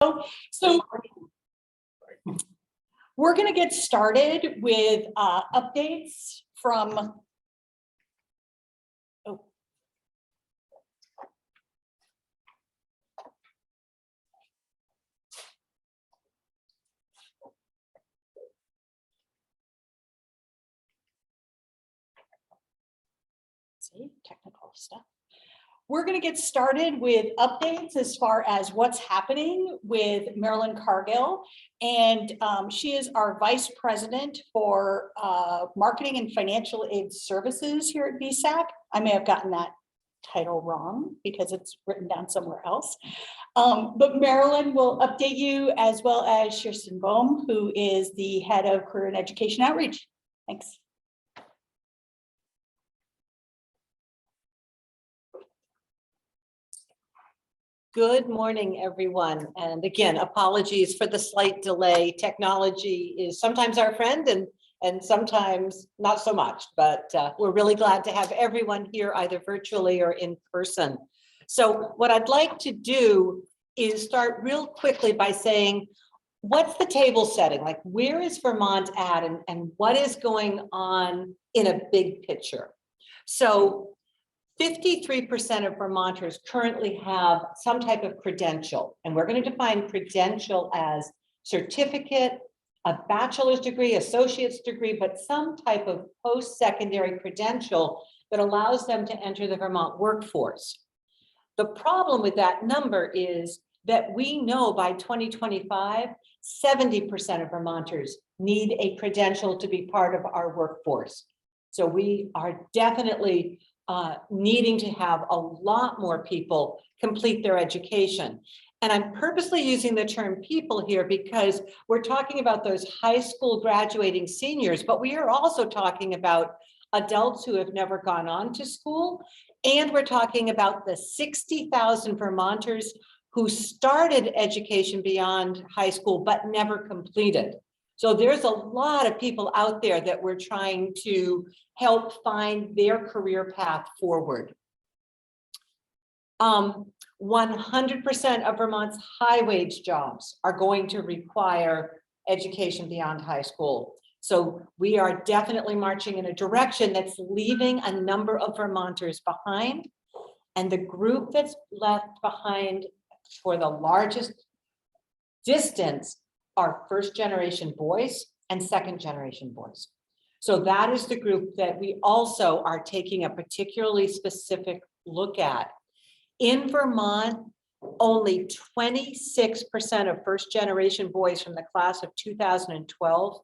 So we're going to get started with updates from technical stuff. We're going to get started with updates as far as what's happening with Marilyn Cargill. And she is our Vice President for Marketing and Financial Aid Services here at Vsac. I may have gotten that title wrong because it's written down somewhere else. But Marilyn will update you, as well as Kirsten Bohm, who is the Head of Career and Education Outreach. Thanks. Good morning, everyone. And again, apologies for the slight delay. Technology is sometimes our friend and sometimes not so much, but we're really glad to have everyone here either virtually or in person. So what I'd like to do is start real quickly by saying, what's the table setting? Like, where is Vermont at and what is going on in a big picture? So 53% of Vermonters currently have some type of credential, and we're going to define credential as certificate, a bachelor's degree, associate's degree, but some type of post-secondary credential that allows them to enter the Vermont workforce. The problem with that number is that we know by 2025, 70% of Vermonters need a credential to be part of our workforce. So we are definitely needing to have a lot more people complete their education. And I'm purposely using the term people here because we're talking about those high school graduating seniors, but we are also talking about adults who have never gone on to school. And we're talking about the 60,000 Vermonters who started education beyond high school, but never completed. So there's a lot of people out there that we're trying to help find their career path forward. 100% of Vermont's high wage jobs are going to require education beyond high school. So we are definitely marching in a direction that's leaving a number of Vermonters behind. And the group that's left behind for the largest distance are first generation boys and second generation boys. So that is the group that we also are taking a particularly specific look at. In Vermont, only 26% of first generation boys from the class of 2012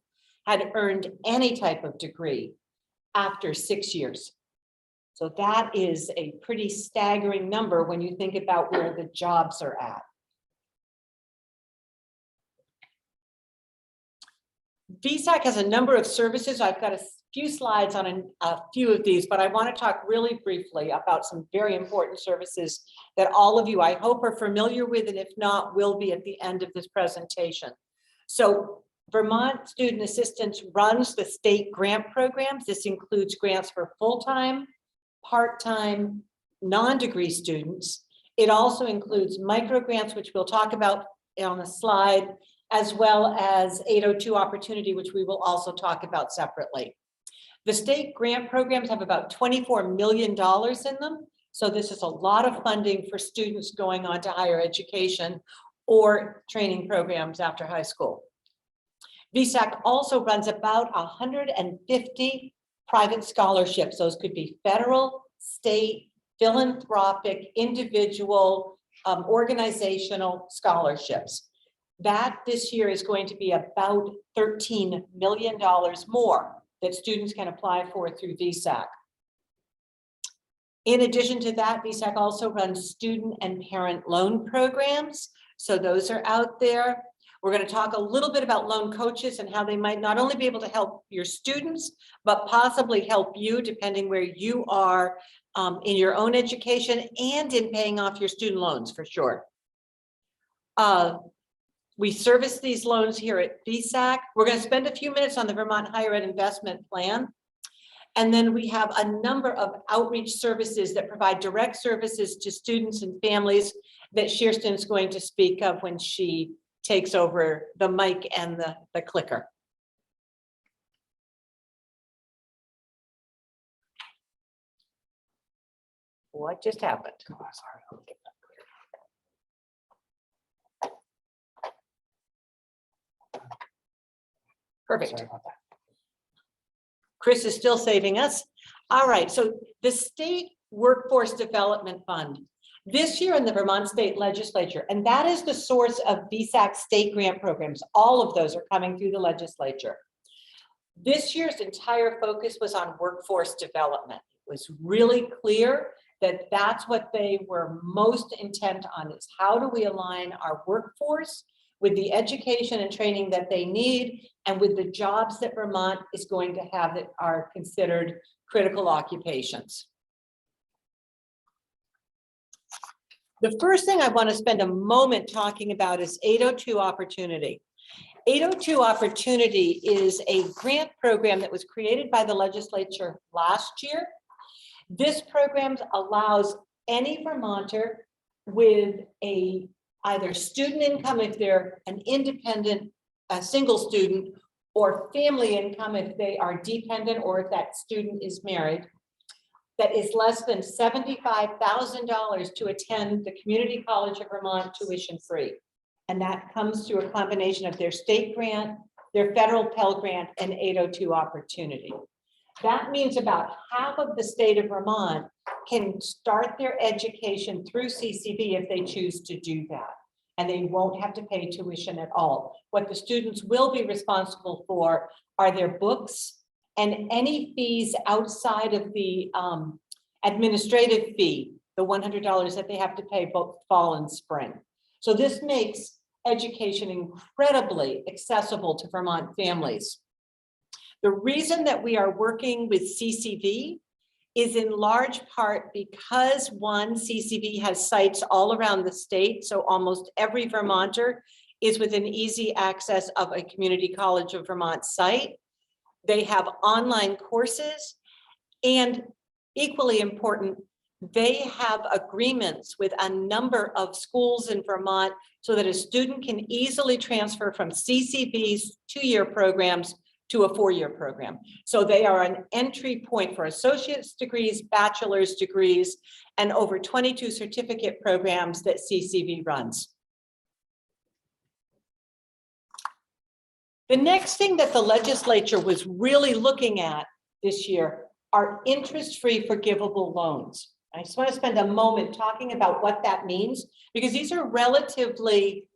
had earned any type of degree after 6 years. So that is a pretty staggering number when you think about where the jobs are at. Vsac has a number of services. I've got a few slides on a few of these, but I want to talk really briefly about some very important services that all of you, I hope, are familiar with, and if not, will be at the end of this presentation. So Vermont Student Assistance runs the state grant programs. This includes grants for full-time, part-time, non-degree students. It also includes micro grants, which we'll talk about on the slide, as well as 802 opportunity, which we will also talk about separately. The state grant programs have about $24 million in them. So this is a lot of funding for students going on to higher education or training programs after high school. Vsac also runs about 150 private scholarships. Those could be federal, state, philanthropic, individual, organizational scholarships. That this year is going to be about $13 million more that students can apply for through Vsac. In addition to that, Vsac also runs student and parent loan programs. So those are out there. We're going to talk a little bit about loan coaches and how they might not only be able to help your students, but possibly help you depending where you are in your own education and in paying off your student loans for sure. We service these loans here at Vsac. We're going to spend a few minutes on the Vermont Higher Ed Investment Plan. And then we have a number of outreach services that provide direct services to students and families that Kirsten is going to speak of when she takes over the mic and the clicker. What just happened? Perfect. Chris is still saving us. All right, so the State Workforce Development Fund. This year in the Vermont State Legislature, and that is the source of Vsac state grant programs. All of those are coming through the legislature. This year's entire focus was on workforce development. It was really clear that that's what they were most intent on, is how do we align our workforce with the education and training that they need and with the jobs that Vermont is going to have that are considered critical occupations. The first thing I want to spend a moment talking about is 802 Opportunity. 802 Opportunity is a grant program that was created by the legislature last year. This program allows any Vermonter with either student income if they're an independent, a single student, or family income if they are dependent or if that student is married, that is less than $75,000 to attend the Community College of Vermont tuition free. And that comes through a combination of their state grant, their federal Pell Grant, and 802 Opportunity. That means about half of the state of Vermont can start their education through CCV if they choose to do that. And they won't have to pay tuition at all. What the students will be responsible for are their books and any fees outside of the administrative fee, the $100 that they have to pay both fall and spring. So this makes education incredibly accessible to Vermont families. The reason that we are working with CCV is in large part because one, CCV has sites all around the state, so almost every Vermonter is within easy access of a Community College of Vermont site. They have online courses, and equally important, they have agreements with a number of schools in Vermont so that a student can easily transfer from CCV's 2-year programs to a 4-year program. So they are an entry point for associate's degrees, bachelor's degrees, and over 22 certificate programs that CCV runs. The next thing that the legislature was really looking at this year are interest-free forgivable loans. I just want to spend a moment talking about what that means, because these are relatively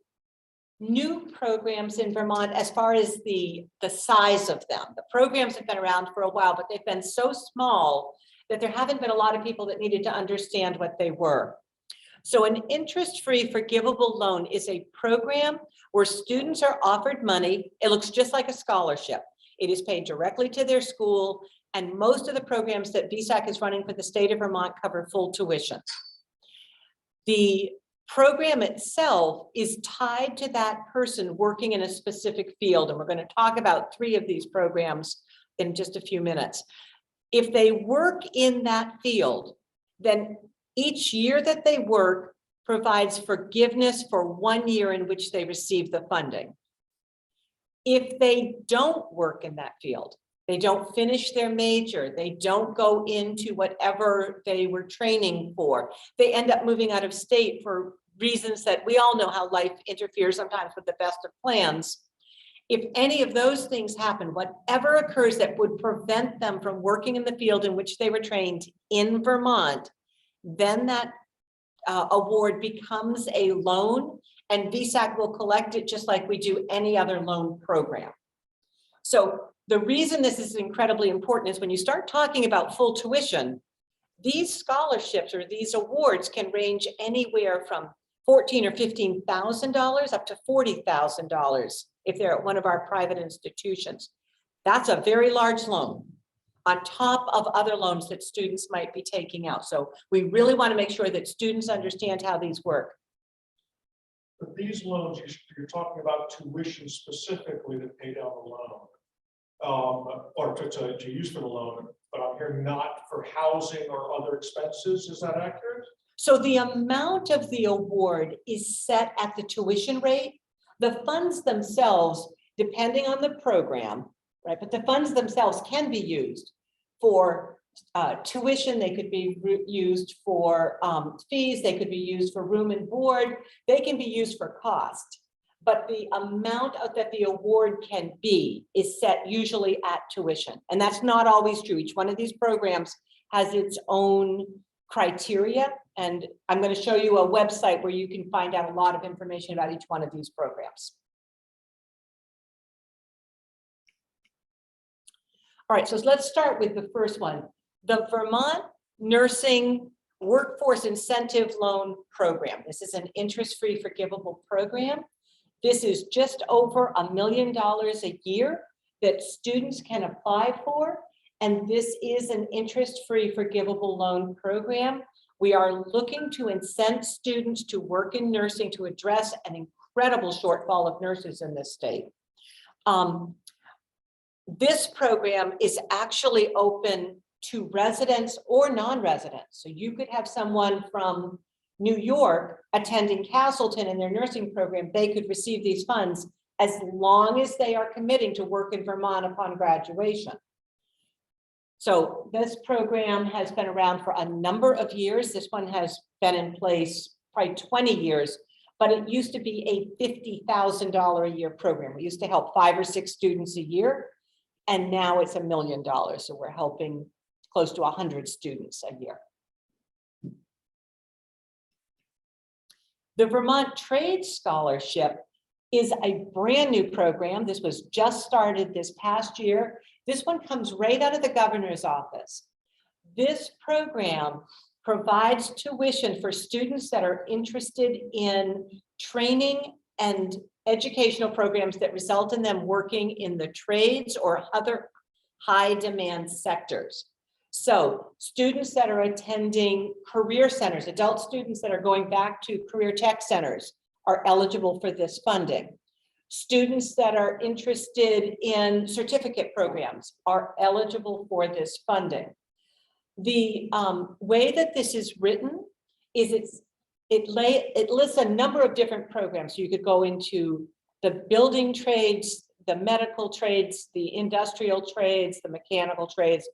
new programs in Vermont as far as the size of them. The programs have been around for a while, but they've been so small that there haven't been a lot of people that needed to understand what they were. So an interest-free forgivable loan is a program where students are offered money. It looks just like a scholarship. It is paid directly to their school, and most of the programs that Vsac is running for the state of Vermont cover full tuition. The program itself is tied to that person working in a specific field, and we're going to talk about 3 of these programs in just a few minutes. If they work in that field, then each year that they work provides forgiveness for 1 year in which they receive the funding. If they don't work in that field, they don't finish their major, they don't go into whatever they were training for, they end up moving out of state for reasons that we all know how life interferes sometimes with the best of plans. If any of those things happen, whatever occurs that would prevent them from working in the field in which they were trained in Vermont, then that award becomes a loan, and Vsac will collect it just like we do any other loan program. So the reason this is incredibly important is when you start talking about full tuition, these scholarships or these awards can range anywhere from $14,000 or $15,000 up to $40,000 if they're at one of our private institutions. That's a very large loan on top of other loans that students might be taking out. So we really want to make sure that students understand how these work. But these loans, you're talking about tuition specifically to pay down the loan. or to use for the loan, but I'm hearing not for housing or other expenses. Is that accurate? So the amount of the award is set at the tuition rate. The funds themselves, depending on the program, right? But the funds themselves can be used for tuition. They could be used for fees. They could be used for room and board. They can be used for cost. But the amount that the award can be is set usually at tuition. And that's not always true. Each one of these programs has its own criteria. And I'm going to show you a website where you can find out a lot of information about each one of these programs. All right, so let's start with the first one. The Vermont Nursing Workforce Incentive Loan Program. This is an interest-free forgivable program. This is just over $1 million a year that students can apply for. And this is an interest-free forgivable loan program. We are looking to incent students to work in nursing to address an incredible shortfall of nurses in this state. This program is actually open to residents or non-residents. So you could have someone from New York attending Castleton in their nursing program. They could receive these funds as long as they are committing to work in Vermont upon graduation. So this program has been around for a number of years. This one has been in place probably 20 years, but it used to be a $50,000 a year program. We used to help 5 or 6 students a year, and now it's $1 million. So we're helping close to 100 students a year. The Vermont Trades Scholarship is a brand new program. This was just started this past year. This one comes right out of the governor's office. This program provides tuition for students that are interested in training and educational programs that result in them working in the trades or other high demand sectors. So students that are attending career centers, adult students that are going back to career tech centers are eligible for this funding. Students that are interested in certificate programs are eligible for this funding. The way that this is written is it lists a number of different programs. So you could go into the building trades, the medical trades, the industrial trades, the mechanical trades.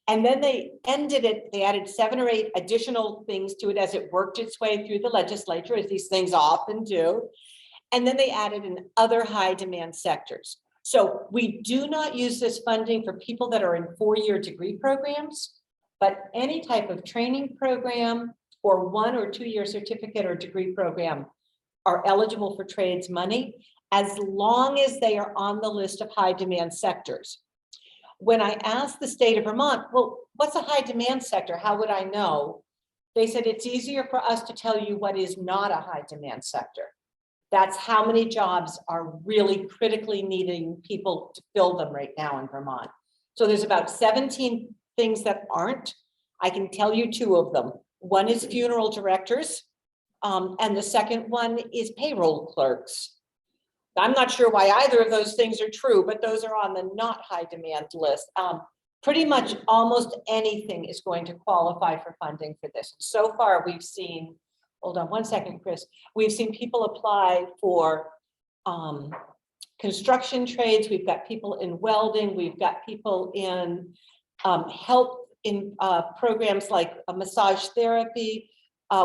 And then they ended it, they added 7 or 8 additional things to it as it worked its way through the legislature, as these things often do. And then they added in other high demand sectors. So we do not use this funding for people that are in 4-year degree programs, but any type of training program or 1 or 2-year certificate or degree program are eligible for trades money as long as they are on the list of high demand sectors. When I asked the state of Vermont, well, what's a high demand sector? How would I know? They said it's easier for us to tell you what is not a high demand sector. That's how many jobs are really critically needing people to fill them right now in Vermont. So there's about 17 things that aren't. I can tell you 2 of them. One is funeral directors, and the second one is payroll clerks. I'm not sure why either of those things are true, but those are on the not high demand list. Pretty much almost anything is going to qualify for funding for this. So far, we've seen, hold on one second, Chris. We've seen people apply for construction trades. We've got people in welding. We've got people in help in programs like massage therapy.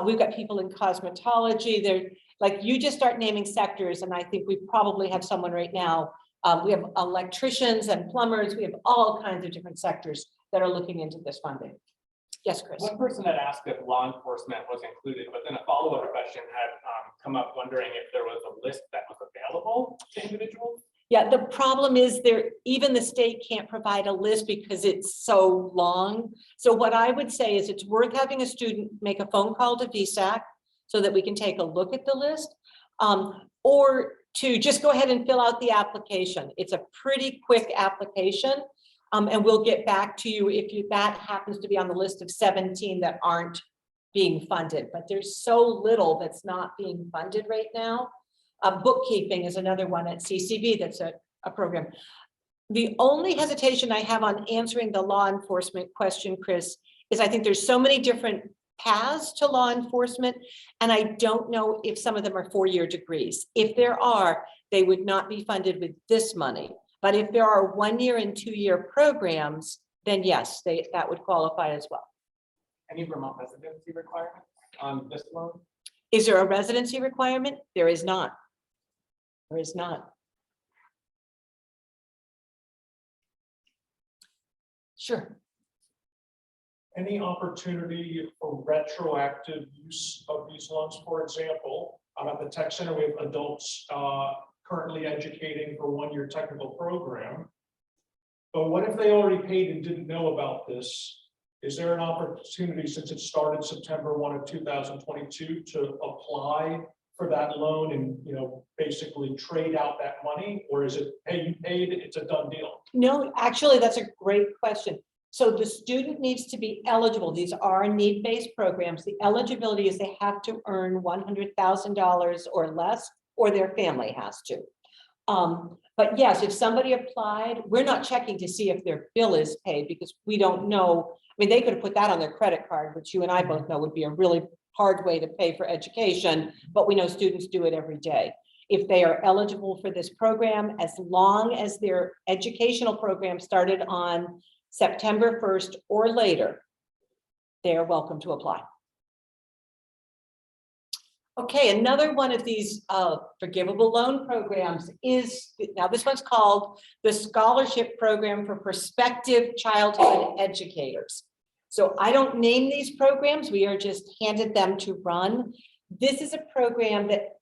We've got people in cosmetology. They're like, you just start naming sectors, and I think we probably have someone right now. We have electricians and plumbers. We have all kinds of different sectors that are looking into this funding. Yes, Chris. One person had asked if law enforcement was included, but then a follow-up question had come up wondering if there was a list that was available to individuals. Yeah, the problem is even the state can't provide a list because it's so long. So what I would say is it's worth having a student make a phone call to Vsac so that we can take a look at the list, or to just go ahead and fill out the application. It's a pretty quick application, and we'll get back to you if that happens to be on the list of 17 that aren't being funded. But there's so little that's not being funded right now. Bookkeeping is another one at CCB that's a program. The only hesitation I have on answering the law enforcement question, Chris, is I think there's so many different paths to law enforcement, and I don't know if some of them are four-year degrees. If there are, they would not be funded with this money. But if there are one-year and two-year programs, then yes, that would qualify as well. Any Vermont residency requirements on this loan? Is there a residency requirement? There is not. There is not. Sure. Any opportunity for retroactive use of these loans? For example, at the tech center, we have adults currently educating for one-year technical program. But what if they already paid and didn't know about this? Is there an opportunity, since it started September 1 of 2022, to apply for that loan and, basically trade out that money? Or is it, hey, you paid, it's a done deal? No, actually, that's a great question. So the student needs to be eligible. These are need-based programs. The eligibility is they have to earn $100,000 or less, or their family has to. But yes, if somebody applied, we're not checking to see if their bill is paid because we don't know. I mean, they could have put that on their credit card, which you and I both know would be a really hard way to pay for education, but we know students do it every day. If they are eligible for this program, as long as their educational program started on September 1st or later, they are welcome to apply. Okay, another one of these forgivable loan programs is, now this one's called the Scholarship Program for Prospective Childhood Educators. So I don't name these programs, we are just handed them to run. This is a program that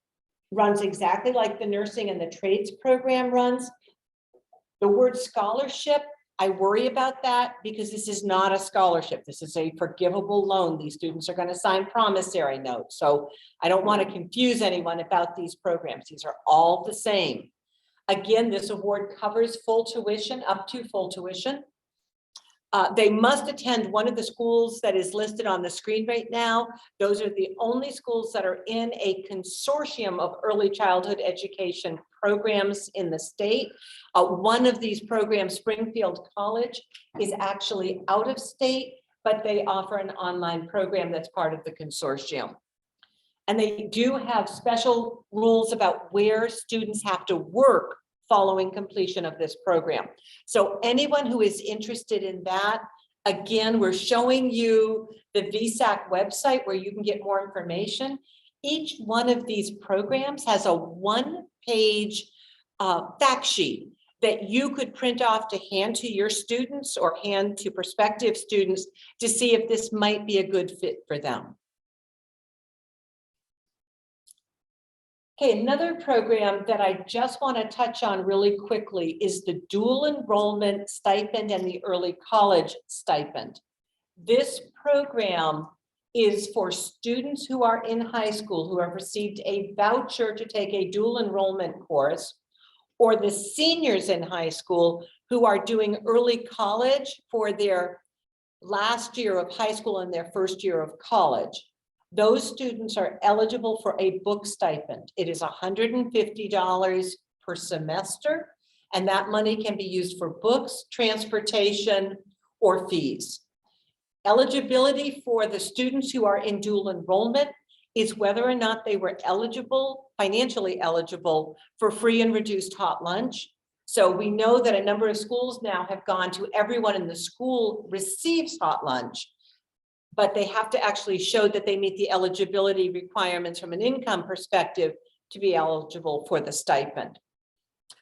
runs exactly like the nursing and the trades program runs. The word scholarship, I worry about that because this is not a scholarship. This is a forgivable loan. These students are going to sign promissory notes. So I don't want to confuse anyone about these programs. These are all the same. Again, this award covers full tuition, up to full tuition. They must attend one of the schools that is listed on the screen right now. Those are the only schools that are in a consortium of early childhood education programs in the state. One of these programs, Springfield College, is actually out of state, but they offer an online program that's part of the consortium. And they do have special rules about where students have to work following completion of this program. So anyone who is interested in that, again, we're showing you the Vsac website where you can get more information. Each one of these programs has a one-page fact sheet that you could print off to hand to your students or hand to prospective students to see if this might be a good fit for them. Okay, another program that I just want to touch on really quickly is the dual enrollment stipend and the early college stipend. This program is for students who are in high school who have received a voucher to take a dual enrollment course, or the seniors in high school who are doing early college for their last year of high school and their first year of college. Those students are eligible for a book stipend. It is $150 per semester, and that money can be used for books, transportation, or fees. Eligibility for the students who are in dual enrollment is whether or not they were eligible, financially eligible, for free and reduced hot lunch. So we know that a number of schools now have gone to everyone in the school receives hot lunch, but they have to actually show that they meet the eligibility requirements from an income perspective to be eligible for the stipend.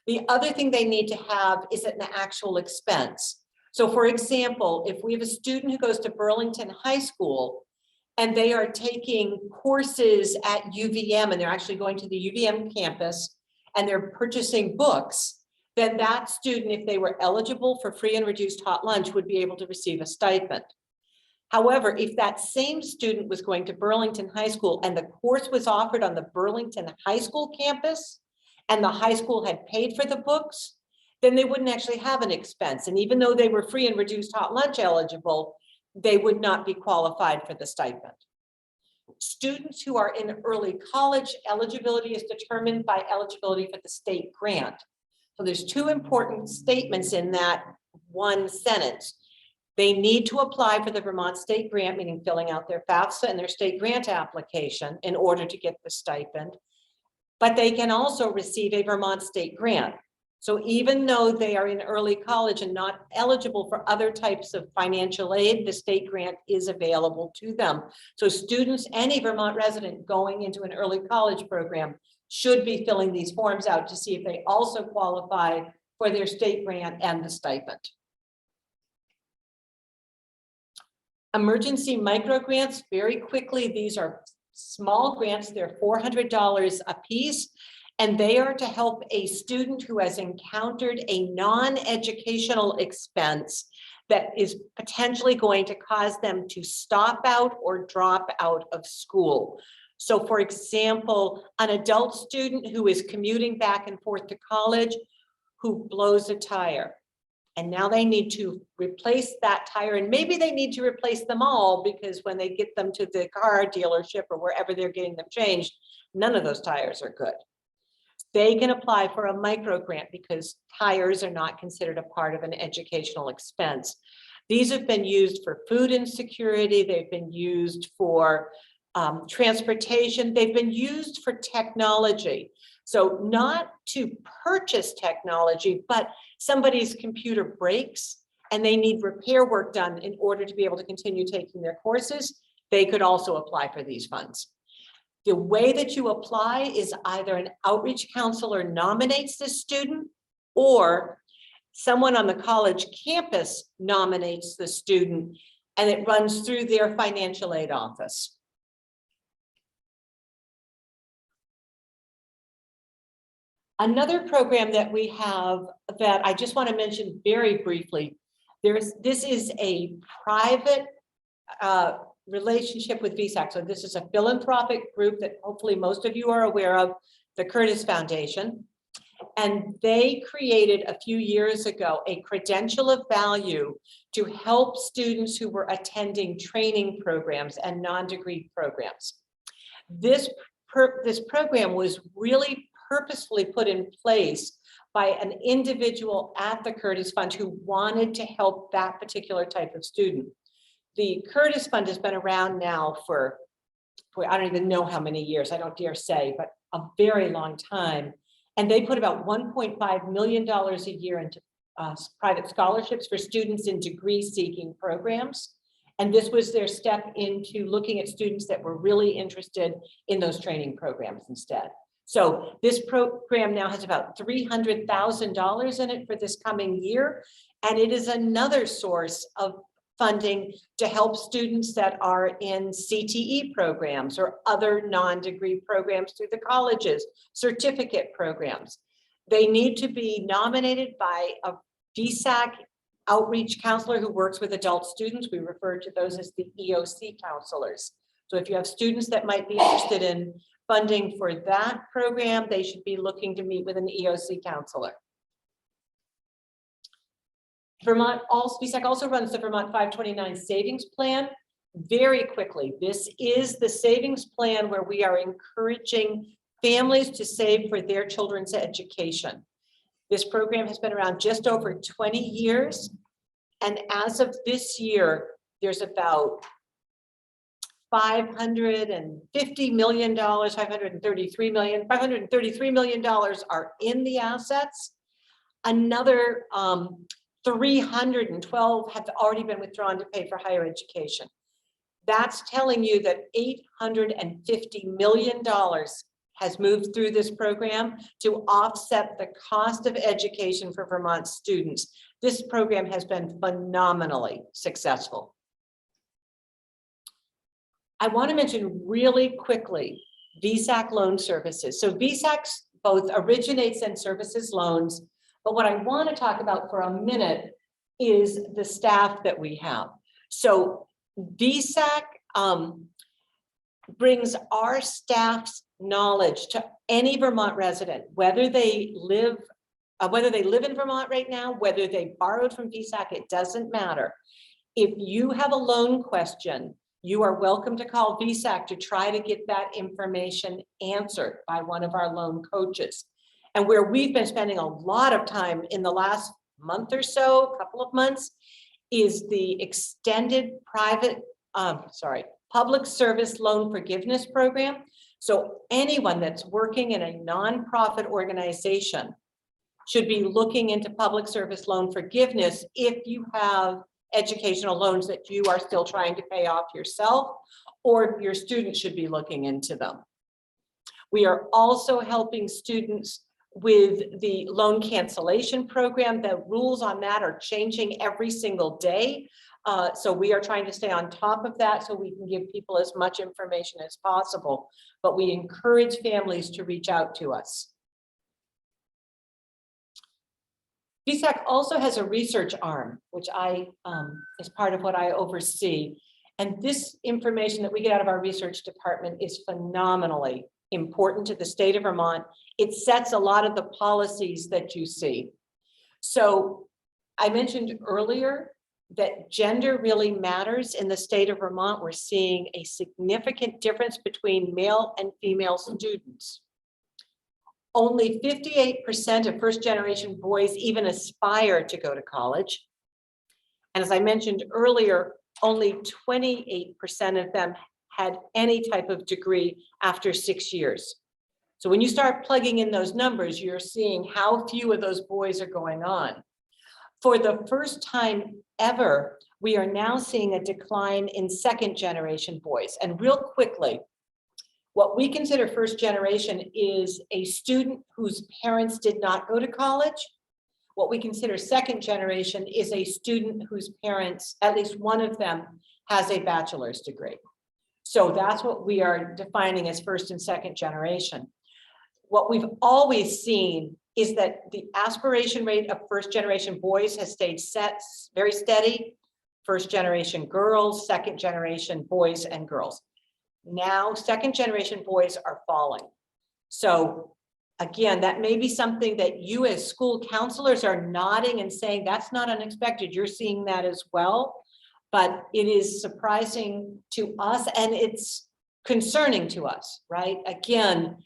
The other thing they need to have is an actual expense. So for example, if we have a student who goes to Burlington High School and they are taking courses at UVM and they're actually going to the UVM campus and they're purchasing books, then that student, if they were eligible for free and reduced hot lunch, would be able to receive a stipend. However, if that same student was going to Burlington High School and the course was offered on the Burlington High School campus and the high school had paid for the books, then they wouldn't actually have an expense. And even though they were free and reduced hot lunch eligible, they would not be qualified for the stipend. Students who are in early college, eligibility is determined by eligibility for the state grant. So there's two important statements in that one sentence. They need to apply for the Vermont State Grant, meaning filling out their FAFSA and their state grant application in order to get the stipend. But they can also receive a Vermont State Grant. So even though they are in early college and not eligible for other types of financial aid, the state grant is available to them. So students, any Vermont resident going into an early college program should be filling these forms out to see if they also qualify for their state grant and the stipend. Emergency micro grants, very quickly, these are small grants, they're $400 a piece, and they are to help a student who has encountered a non-educational expense that is potentially going to cause them to stop out or drop out of school. So for example, an adult student who is commuting back and forth to college who blows a tire. And now they need to replace that tire, and maybe they need to replace them all because when they get them to the car dealership or wherever they're getting them changed, none of those tires are good. They can apply for a micro grant because tires are not considered a part of an educational expense. These have been used for food insecurity. They've been used for transportation. They've been used for technology. So not to purchase technology, but somebody's computer breaks and they need repair work done in order to be able to continue taking their courses. They could also apply for these funds. The way that you apply is either an outreach counselor nominates the student or someone on the college campus nominates the student, and it runs through their financial aid office. Another program that we have that I just want to mention very briefly, this is a private relationship with Vsac. So this is a philanthropic group that hopefully most of you are aware of, the Curtis Foundation. And they created a few years ago a credential of value to help students who were attending training programs and non-degree programs. This program was really purposefully put in place by an individual at the Curtis Fund who wanted to help that particular type of student. The Curtis Fund has been around now for I don't even know how many years, I don't dare say, but a very long time. And they put about $1.5 million a year into private scholarships for students in degree-seeking programs. And this was their step into looking at students that were really interested in those training programs instead. So this program now has about $300,000 in it for this coming year. And it is another source of funding to help students that are in CTE programs or other non-degree programs through the colleges, certificate programs. They need to be nominated by a Vsac outreach counselor who works with adult students. We refer to those as the EOC counselors. So if you have students that might be interested in funding for that program, they should be looking to meet with an EOC counselor. Vsac also runs the Vermont 529 savings plan. Very quickly, this is the savings plan where we are encouraging families to save for their children's education. This program has been around just over 20 years. And as of this year, there's about $550 million, $533 million are in the assets. Another 312 have already been withdrawn to pay for higher education. That's telling you that $850 million has moved through this program to offset the cost of education for Vermont students. This program has been phenomenally successful. I want to mention really quickly Vsac loan services. So Vsac both originates and services loans, but what I want to talk about for a minute is the staff that we have. So Vsac brings our staff's knowledge to any Vermont resident, whether they live in Vermont right now, whether they borrowed from Vsac, it doesn't matter. If you have a loan question, you are welcome to call Vsac to try to get that information answered by one of our loan coaches. And where we've been spending a lot of time in the last month or so, couple of months, is the extended public service loan forgiveness program. So anyone that's working in a nonprofit organization should be looking into public service loan forgiveness if you have educational loans that you are still trying to pay off yourself, or your students should be looking into them. We are also helping students with the loan cancellation program. The rules on that are changing every single day. So we are trying to stay on top of that so we can give people as much information as possible. But we encourage families to reach out to us. Vsac also has a research arm, which is part of what I oversee. And this information that we get out of our research department is phenomenally important to the state of Vermont. It sets a lot of the policies that you see. So I mentioned earlier that gender really matters in the state of Vermont. We're seeing a significant difference between male and female students. Only 58% of first-generation boys even aspire to go to college. And as I mentioned earlier, only 28% of them had any type of degree after 6 years. So when you start plugging in those numbers, you're seeing how few of those boys are going on. For the first time ever, we are now seeing a decline in second-generation boys. And real quickly, what we consider first generation is a student whose parents did not go to college. What we consider second generation is a student whose parents, at least one of them, has a bachelor's degree. So that's what we are defining as first and second generation. What we've always seen is that the aspiration rate of first generation boys has stayed very steady. First generation girls, second generation boys and girls. Now, second generation boys are falling. So again, that may be something that you as school counselors are nodding and saying, that's not unexpected. You're seeing that as well. But it is surprising to us and it's concerning to us, right? Again,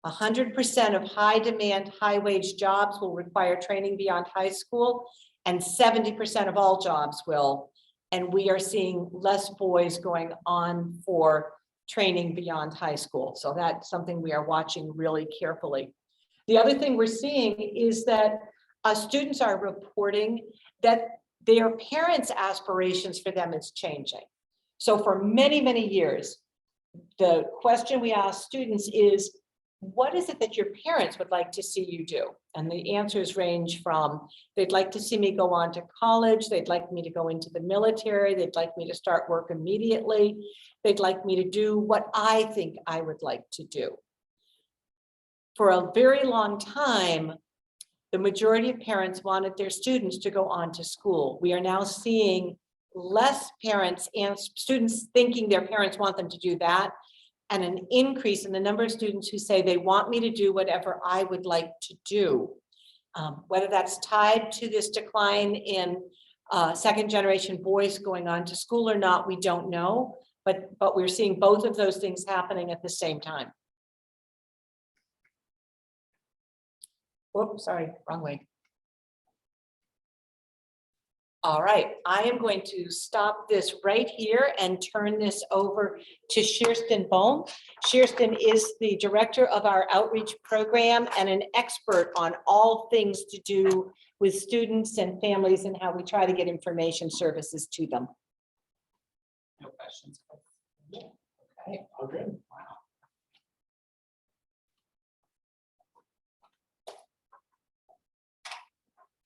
100% of high demand, high wage jobs will require training beyond high school, and 70% of all jobs will. And we are seeing less boys going on for training beyond high school. So that's something we are watching really carefully. The other thing we're seeing is that students are reporting that their parents' aspirations for them is changing. So for many, many years, the question we ask students is, what is it that your parents would like to see you do? And the answers range from, they'd like to see me go on to college, they'd like me to go into the military, they'd like me to start work immediately, they'd like me to do what I think I would like to do. For a very long time, the majority of parents wanted their students to go on to school. We are now seeing less parents and students thinking their parents want them to do that, and an increase in the number of students who say they want me to do whatever I would like to do. Whether that's tied to this decline in second generation boys going on to school or not, we don't know, but we're seeing both of those things happening at the same time. Whoops, sorry, wrong way. All right, I am going to stop this right here and turn this over to Kirsten Bohm. Kirsten is the director of our outreach program and an expert on all things to do with students and families and how we try to get information services to them. No questions. Okay, all good. Wow.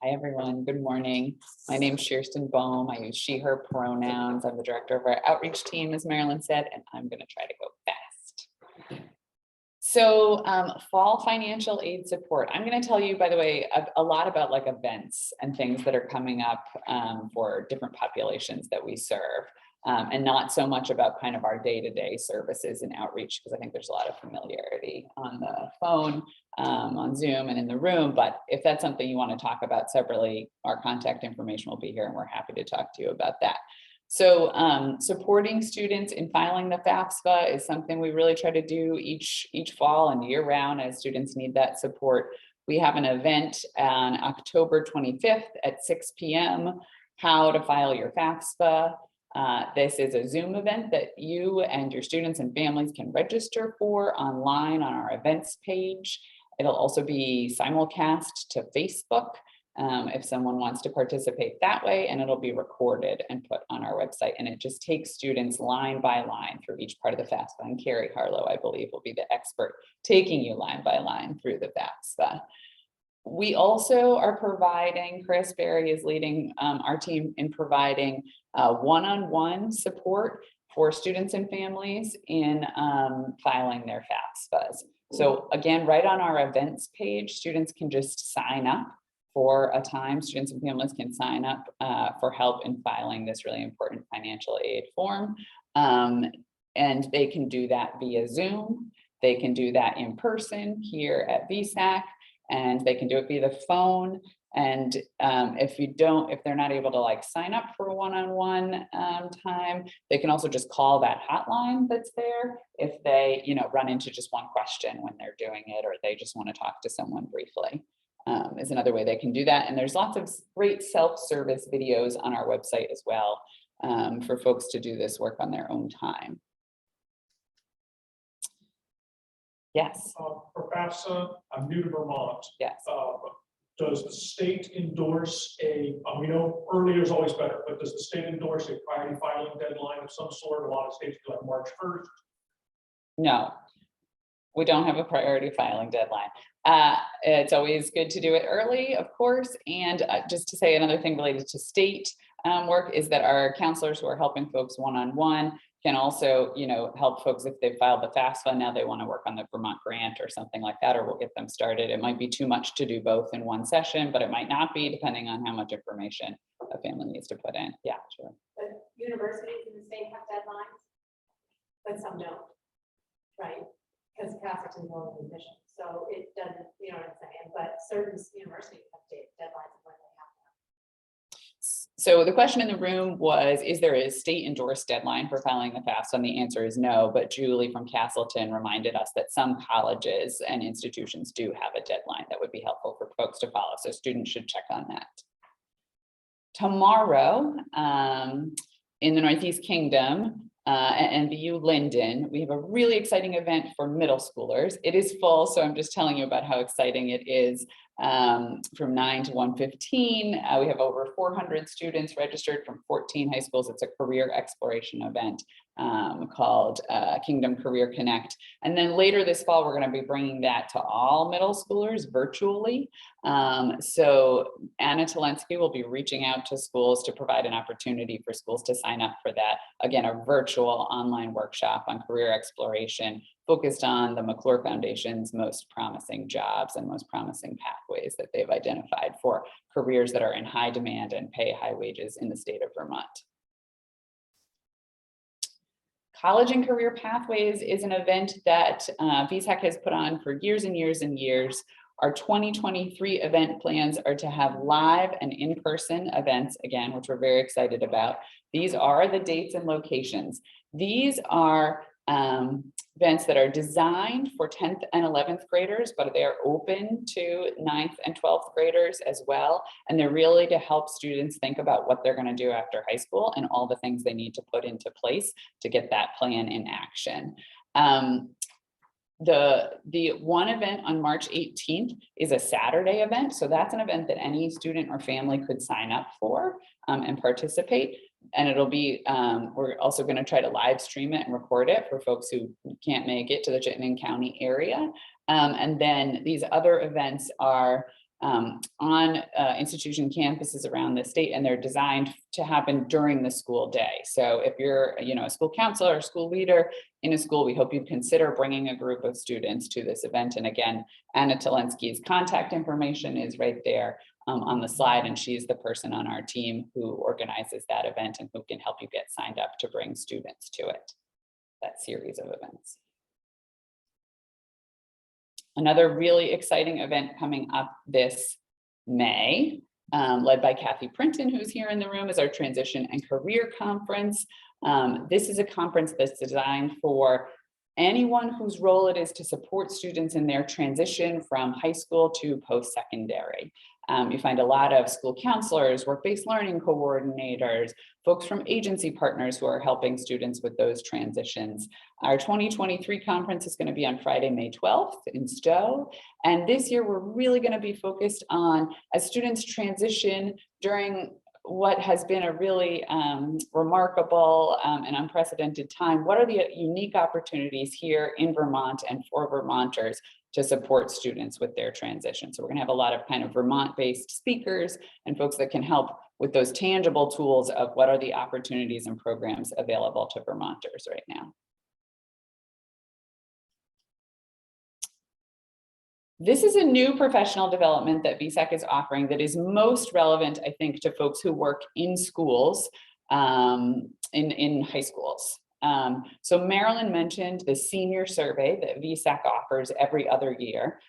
Hi, everyone. Good morning. My name is Kirsten Bohm. I use she, her pronouns. I'm the director of our outreach team, as Marilyn said, and I'm going to try to go fast. So fall financial aid support. I'm going to tell you, by the way, a lot about like events and things that are coming up for different populations that we serve. And not so much about kind of our day-to-day services and outreach, because I think there's a lot of familiarity on the phone, on Zoom and in the room. But if that's something you want to talk about separately, our contact information will be here and we're happy to talk to you about that. So supporting students in filing the FAFSA is something we really try to do each fall and year round as students need that support. We have an event on October 25th at 6 p.m. How to file your FAFSA. This is a Zoom event that you and your students and families can register for online on our events page. It'll also be simulcast to Facebook if someone wants to participate that way, and it'll be recorded and put on our website. And it just takes students line by line through each part of the FAFSA. And Carrie Harlow, I believe, will be the expert taking you line by line through the FAFSA. We also are providing, Chris Berry is leading our team in providing one-on-one support for students and families in filing their FAFSAs. So again, right on our events page, students can just sign up for a time. Students and families can sign up for help in filing this really important financial aid form. And they can do that via Zoom. They can do that in person here at Vsac, and they can do it via the phone. And if they're not able to like sign up for a one-on-one time, they can also just call that hotline that's there if they, run into just one question when they're doing it, or they just want to talk to someone briefly. Is another way they can do that. And there's lots of great self-service videos on our website as well for folks to do this work on their own time. Yes. For FAFSA, I'm new to Vermont. Yes. Does the state endorse we know earlier is always better, but does the state endorse a priority filing deadline of some sort? A lot of states do like March 1st. No, we don't have a priority filing deadline. It's always good to do it early, of course. And just to say another thing related to state work is that our counselors who are helping folks one-on-one can also, help folks if they've filed the FAFSA, now they want to work on the Vermont Grant or something like that, or we'll get them started. It might be too much to do both in one session, but it might not be, depending on how much information a family needs to put in. Yeah, sure. But universities in the state have deadlines, but some don't, right? Because CAF's involved in admission. So it doesn't, you know what I'm saying? But certain universities have deadlines when they have them. So the question in the room was, is there a state endorsed deadline for filing the FAFSA? And the answer is no, but Julie from Castleton reminded us that some colleges and institutions do have a deadline that would be helpful for folks to follow. So students should check on that. Tomorrow in the Northeast Kingdom, at NVU Linden, we have a really exciting event for middle schoolers. It is full, so I'm just telling you about how exciting it is. From 9 to 1:15, we have over 400 students registered from 14 high schools. It's a career exploration event called Kingdom Career Connect. And then later this fall, we're going to be bringing that to all middle schoolers virtually. So Anna Talensky will be reaching out to schools to provide an opportunity for schools to sign up for that. Again, a virtual online workshop on career exploration focused on the Mcclure Foundation's most promising jobs and most promising pathways that they've identified for careers that are in high demand and pay high wages in the state of Vermont. College and Career Pathways is an event that Vsac has put on for years and years and years. Our 2023 event plans are to have live and in-person events again, which we're very excited about. These are the dates and locations. These are events that are designed for 10th and 11th graders, but they are open to 9th and 12th graders as well. And they're really to help students think about what they're going to do after high school and all the things they need to put into place to get that plan in action. The one event on March 18th is a Saturday event. So that's an event that any student or family could sign up for and participate. And it'll be, we're also going to try to live stream it and record it for folks who can't make it to the Chittenden County area. And then these other events are on institution campuses around the state, and they're designed to happen during the school day. So if you're, a school counselor or school leader in a school, we hope you'd consider bringing a group of students to this event. And again, Anna Talensky's contact information is right there on the slide, and she's the person on our team who organizes that event and who can help you get signed up to bring students to it, that series of events. Another really exciting event coming up this May, led by Kathy Printon, who's here in the room, is our Transition and Career Conference. This is a conference that's designed for anyone whose role it is to support students in their transition from high school to post-secondary. You find a lot of school counselors, work-based learning coordinators, folks from agency partners who are helping students with those transitions. Our 2023 conference is going to be on Friday, May 12th in Stowe. And this year, we're really going to be focused on, as students transition during what has been a really remarkable and unprecedented time, what are the unique opportunities here in Vermont and for Vermonters to support students with their transition. So we're gonna have a lot of kind of Vermont-based speakers and folks that can help with those tangible tools of what are the opportunities and programs available to Vermonters right now. This is a new professional development that Vsac is offering that is most relevant, I think, to folks who work in schools, in high schools. So Marilyn mentioned the senior survey that Vsac offers every other year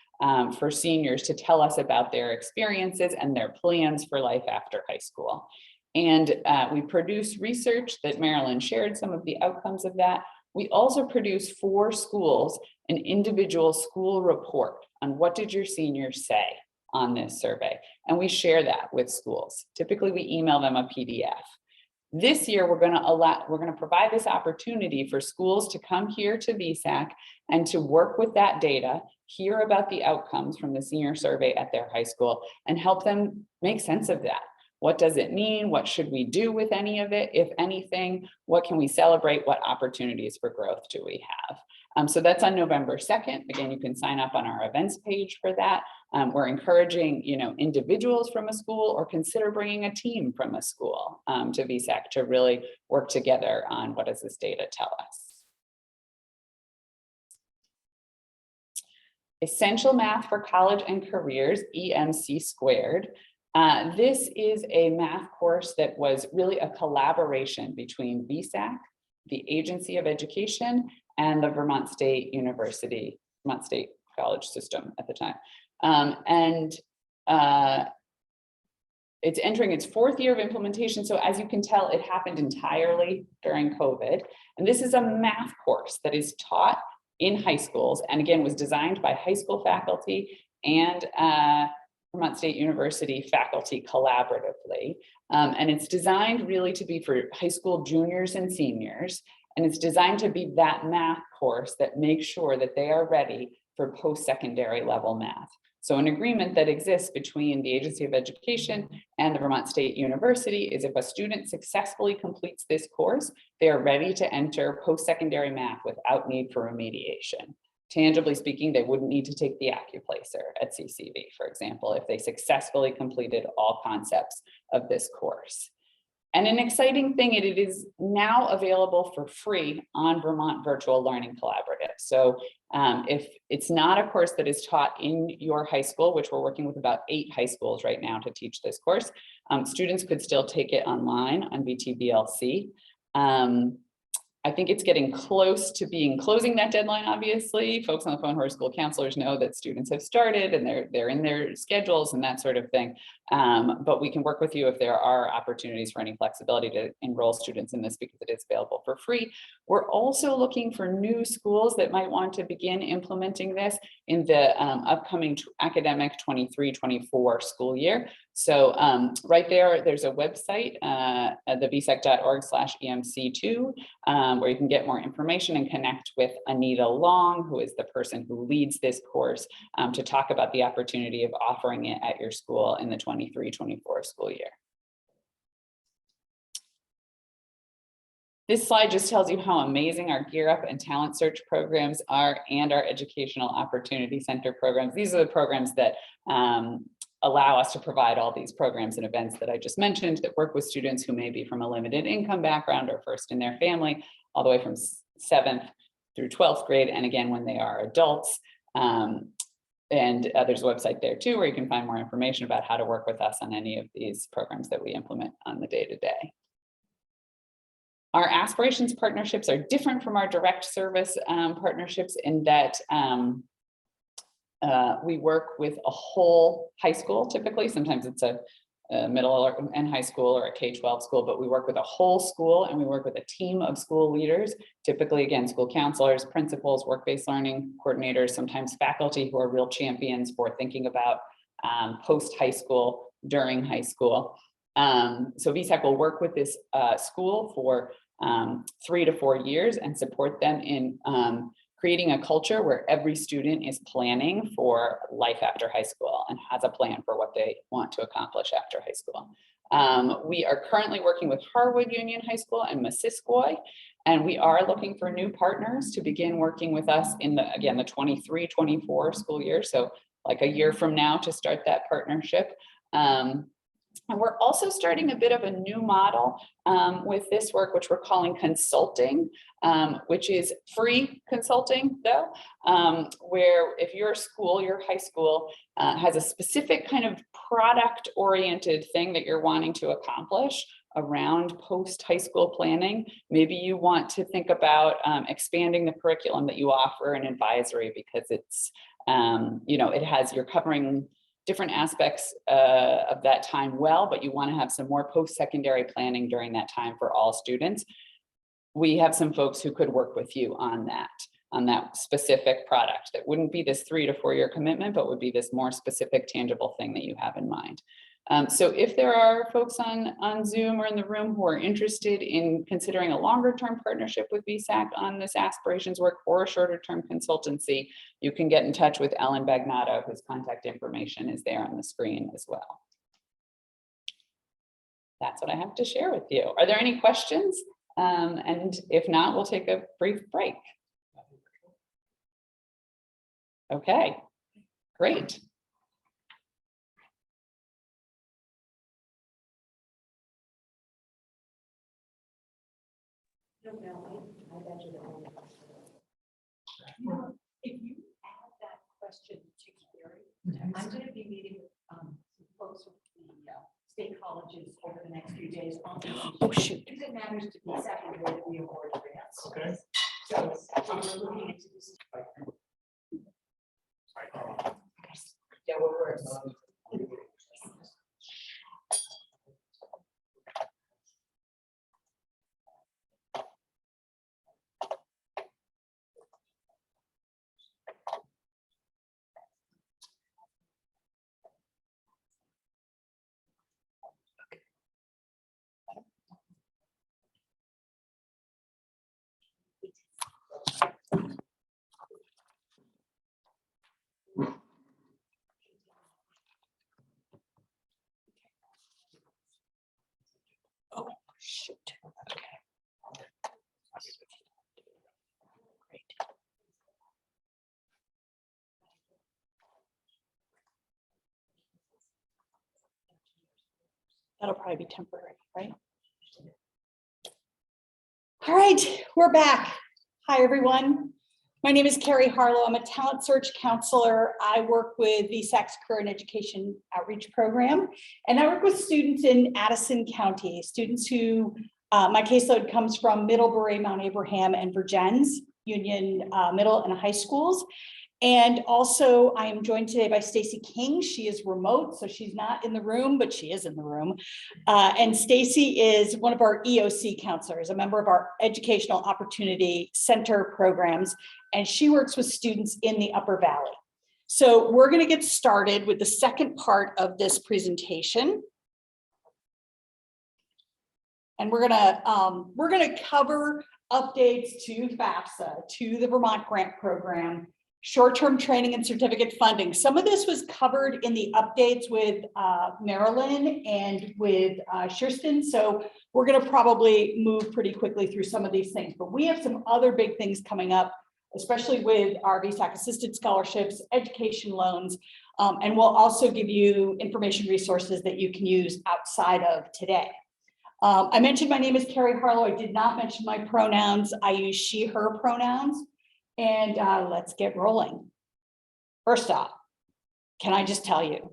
for seniors to tell us about their experiences and their plans for life after high school. And we produce research that Marilyn shared some of the outcomes of that. We also produce for schools an individual school report on what did your seniors say on this survey. And we share that with schools. Typically we email them a PDF. This year, we're going to provide this opportunity for schools to come here to Vsac and to work with that data, hear about the outcomes from the senior survey at their high school, and help them make sense of that. What does it mean? What should we do with any of it, if anything? What can we celebrate? What opportunities for growth do we have? So that's on November 2nd. Again, you can sign up on our events page for that. We're encouraging, individuals from a school or consider bringing a team from a school to Vsac to really work together on what does this data tell us. Essential Math for College and Careers, EMC squared. This is a math course that was really a collaboration between Vsac, the Agency of Education, and the Vermont State University, Vermont State College System at the time. It's entering its 4th year of implementation. So as you can tell, it happened entirely during COVID. And this is a math course that is taught in high schools. And again, was designed by high school faculty and Vermont State University faculty collaboratively. And it's designed really to be for high school juniors and seniors. And it's designed to be that math course that makes sure that they are ready for post-secondary level math. So an agreement that exists between the Agency of Education and the Vermont State University is if a student successfully completes this course, they are ready to enter post-secondary math without need for remediation. Tangibly speaking, they wouldn't need to take the AccuPlacer at CCV, for example, if they successfully completed all concepts of this course. And an exciting thing, it is now available for free on Vermont Virtual Learning Collaborative. So if it's not a course that is taught in your high school, which we're working with about 8 high schools right now to teach this course, students could still take it online on VTBLC. I think it's getting close to closing that deadline, obviously. Folks on the phone who are school counselors know that students have started and they're in their schedules and that sort of thing. But we can work with you if there are opportunities for any flexibility to enroll students in this because it is available for free. We're also looking for new schools that might want to begin implementing this in the upcoming academic 23-24 school year. So right there's a website, the vsac.org/EMC2, where you can get more information and connect with Anita Long, who is the person who leads this course, to talk about the opportunity of offering it at your school in the 23-24 school year. This slide just tells you how amazing our Gear Up and Talent Search programs are and our Educational Opportunity Center programs. These are the programs that allow us to provide all these programs and events that I just mentioned that work with students who may be from a limited income background or first in their family, all the way from 7th through 12th grade, and again, when they are adults. And there's a website there too, where you can find more information about how to work with us on any of these programs that we implement on the day-to-day. Our Aspirations Partnerships are different from our direct service partnerships in that we work with a whole high school typically. Sometimes it's middle and high school or a K-12 school, but we work with a whole school and we work with a team of school leaders, typically again, school counselors, principals, work-based learning coordinators, sometimes faculty who are real champions for thinking about post-high school, during high school. So Vsac will work with this school for 3 to 4 years and support them in creating a culture where every student is planning for life after high school and has a plan for what they want to accomplish after high school. We are currently working with Harwood Union High School and Missisquoi, and we are looking for new partners to begin working with us in the, again, the 23-24 school year. So like a year from now to start that partnership. And we're also starting a bit of a new model with this work, which we're calling consulting, which is free consulting though, where if your school, your high school has a specific kind of product oriented thing that you're wanting to accomplish around post-high school planning, maybe you want to think about expanding the curriculum that you offer in advisory because it's, you know, it has, you're covering different aspects of that time well, but you want to have some more post-secondary planning during that time for all students. We have some folks who could work with you on that specific product that wouldn't be this 3 to 4 year commitment, but would be this more specific, tangible thing that you have in mind. So if there are folks on Zoom or in the room who are interested in considering a longer term partnership with Vsac on this aspirations work or a shorter term consultancy, you can get in touch with Ellen Bagnato, whose contact information is there on the screen as well. That's what I have to share with you. Are there any questions? And if not, we'll take a brief break. Okay, great. If you add that question to Carrie, I'm going to be meeting with some folks with the state colleges over the next few days on this issue. Oh, shoot. Because it matters to be second where we award grants. Okay. So we're looking into this. Yeah, we're Oh, shoot. Okay. Great. That'll probably be temporary, right? All right, we're back. Hi, everyone. My name is Carrie Harlow. I'm a talent search counselor. I work with Vsac's Career and Education Outreach Program, and I work with students in Addison County, students who, my caseload comes from Middlebury, Mount Abraham, and Virgins, Union Middle and High Schools. And also I am joined today by Stacy King. She is remote, so she's not in the room, but she is in the room. And Stacy is one of our EOC counselors, a member of our Educational Opportunity Center programs, and she works with students in the Upper Valley. So we're going to get started with the second part of this presentation. And we're going to cover updates to FAFSA, to the Vermont Grant program, short-term training and certificate funding. Some of this was covered in the updates with Marilyn and with Kirsten. So we're going to probably move pretty quickly through some of these things, but we have some other big things coming up, especially with our Vsac assisted scholarships, education loans, and we'll also give you information resources that you can use outside of today. I mentioned my name is Carrie Harlow. I did not mention my pronouns. I use she, her pronouns. And let's get rolling. First off, can I just tell you,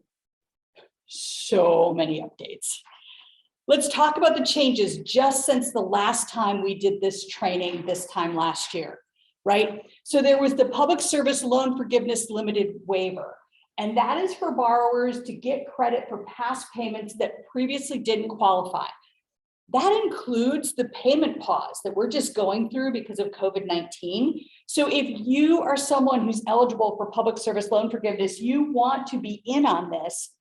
so many updates. Let's talk about the changes just since the last time we did this training this time last year, right? So there was the Public Service Loan Forgiveness Limited Waiver. And that is for borrowers to get credit for past payments that previously didn't qualify. That includes the payment pause that we're just going through because of COVID-19. So if you are someone who's eligible for public service loan forgiveness, you want to be in on this.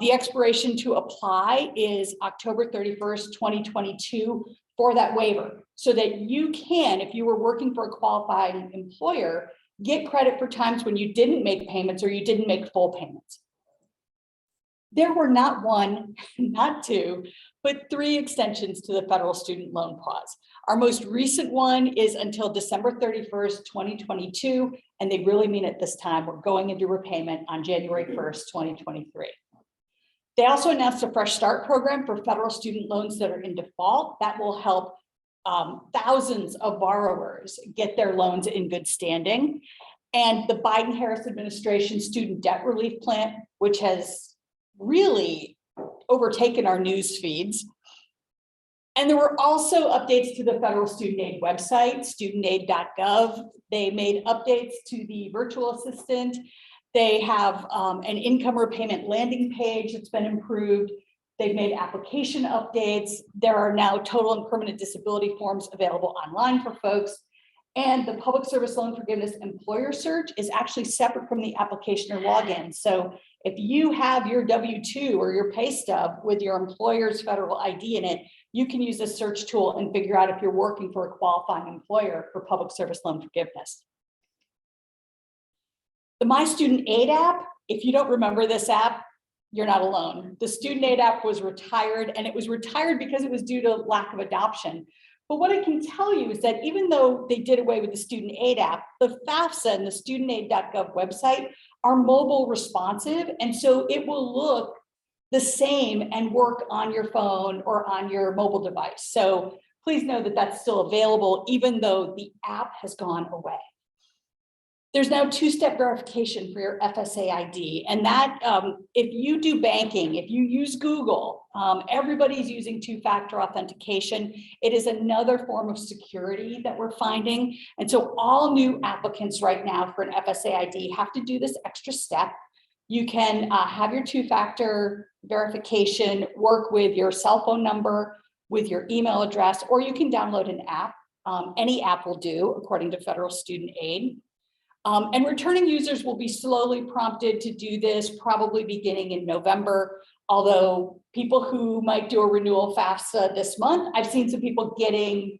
The expiration to apply is October 31st, 2022 for that waiver, so that you can, if you were working for a qualifying employer, get credit for times when you didn't make payments or you didn't make full payments. There were not one, not two, but 3 extensions to the federal student loan pause. Our most recent one is until December 31st, 2022, and they really mean it this time. We're going into repayment on January 1st, 2023. They also announced a Fresh Start program for federal student loans that are in default. That will help thousands of borrowers get their loans in good standing. And the Biden-Harris administration student debt relief plan, which has really overtaken our news feeds. And there were also updates to the federal student aid website, studentaid.gov. They made updates to the virtual assistant. They have an income repayment landing page that's been improved. They've made application updates. There are now total and permanent disability forms available online for folks. And the public service loan forgiveness employer search is actually separate from the application or login. So if you have your W-2 or your pay stub with your employer's federal ID in it, you can use this search tool and figure out if you're working for a qualifying employer for public service loan forgiveness. The My Student Aid app, if you don't remember this app, you're not alone. The Student Aid app was retired, and it was retired because it was due to lack of adoption. But what I can tell you is that even though they did away with the Student Aid app, the FAFSA and the studentaid.gov website are mobile responsive. And so it will look the same and work on your phone or on your mobile device. So please know that that's still available, even though the app has gone away. There's now 2-step verification for your FSA ID. And that, if you do banking, if you use Google, everybody's using 2-factor authentication. It is another form of security that we're finding. And so all new applicants right now for an FSA ID have to do this extra step. You can have your 2-factor verification, work with your cell phone number, with your email address, or you can download an app. Any app will do, according to federal student aid. And returning users will be slowly prompted to do this, probably beginning in November. Although people who might do a renewal FAFSA this month, I've seen some people getting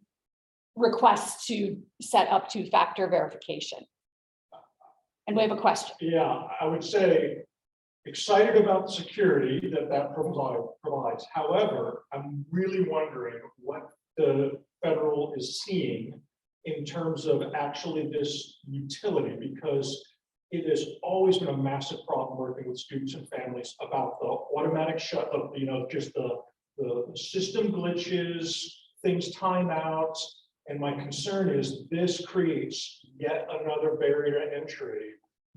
requests to set up 2-factor verification. And we have a question. Yeah, I would say excited about the security that provides. However, I'm really wondering what the federal is seeing in terms of actually this utility, because it has always been a massive problem working with students and families about the automatic shut of, just the system glitches, things time out. And my concern is this creates yet another barrier to entry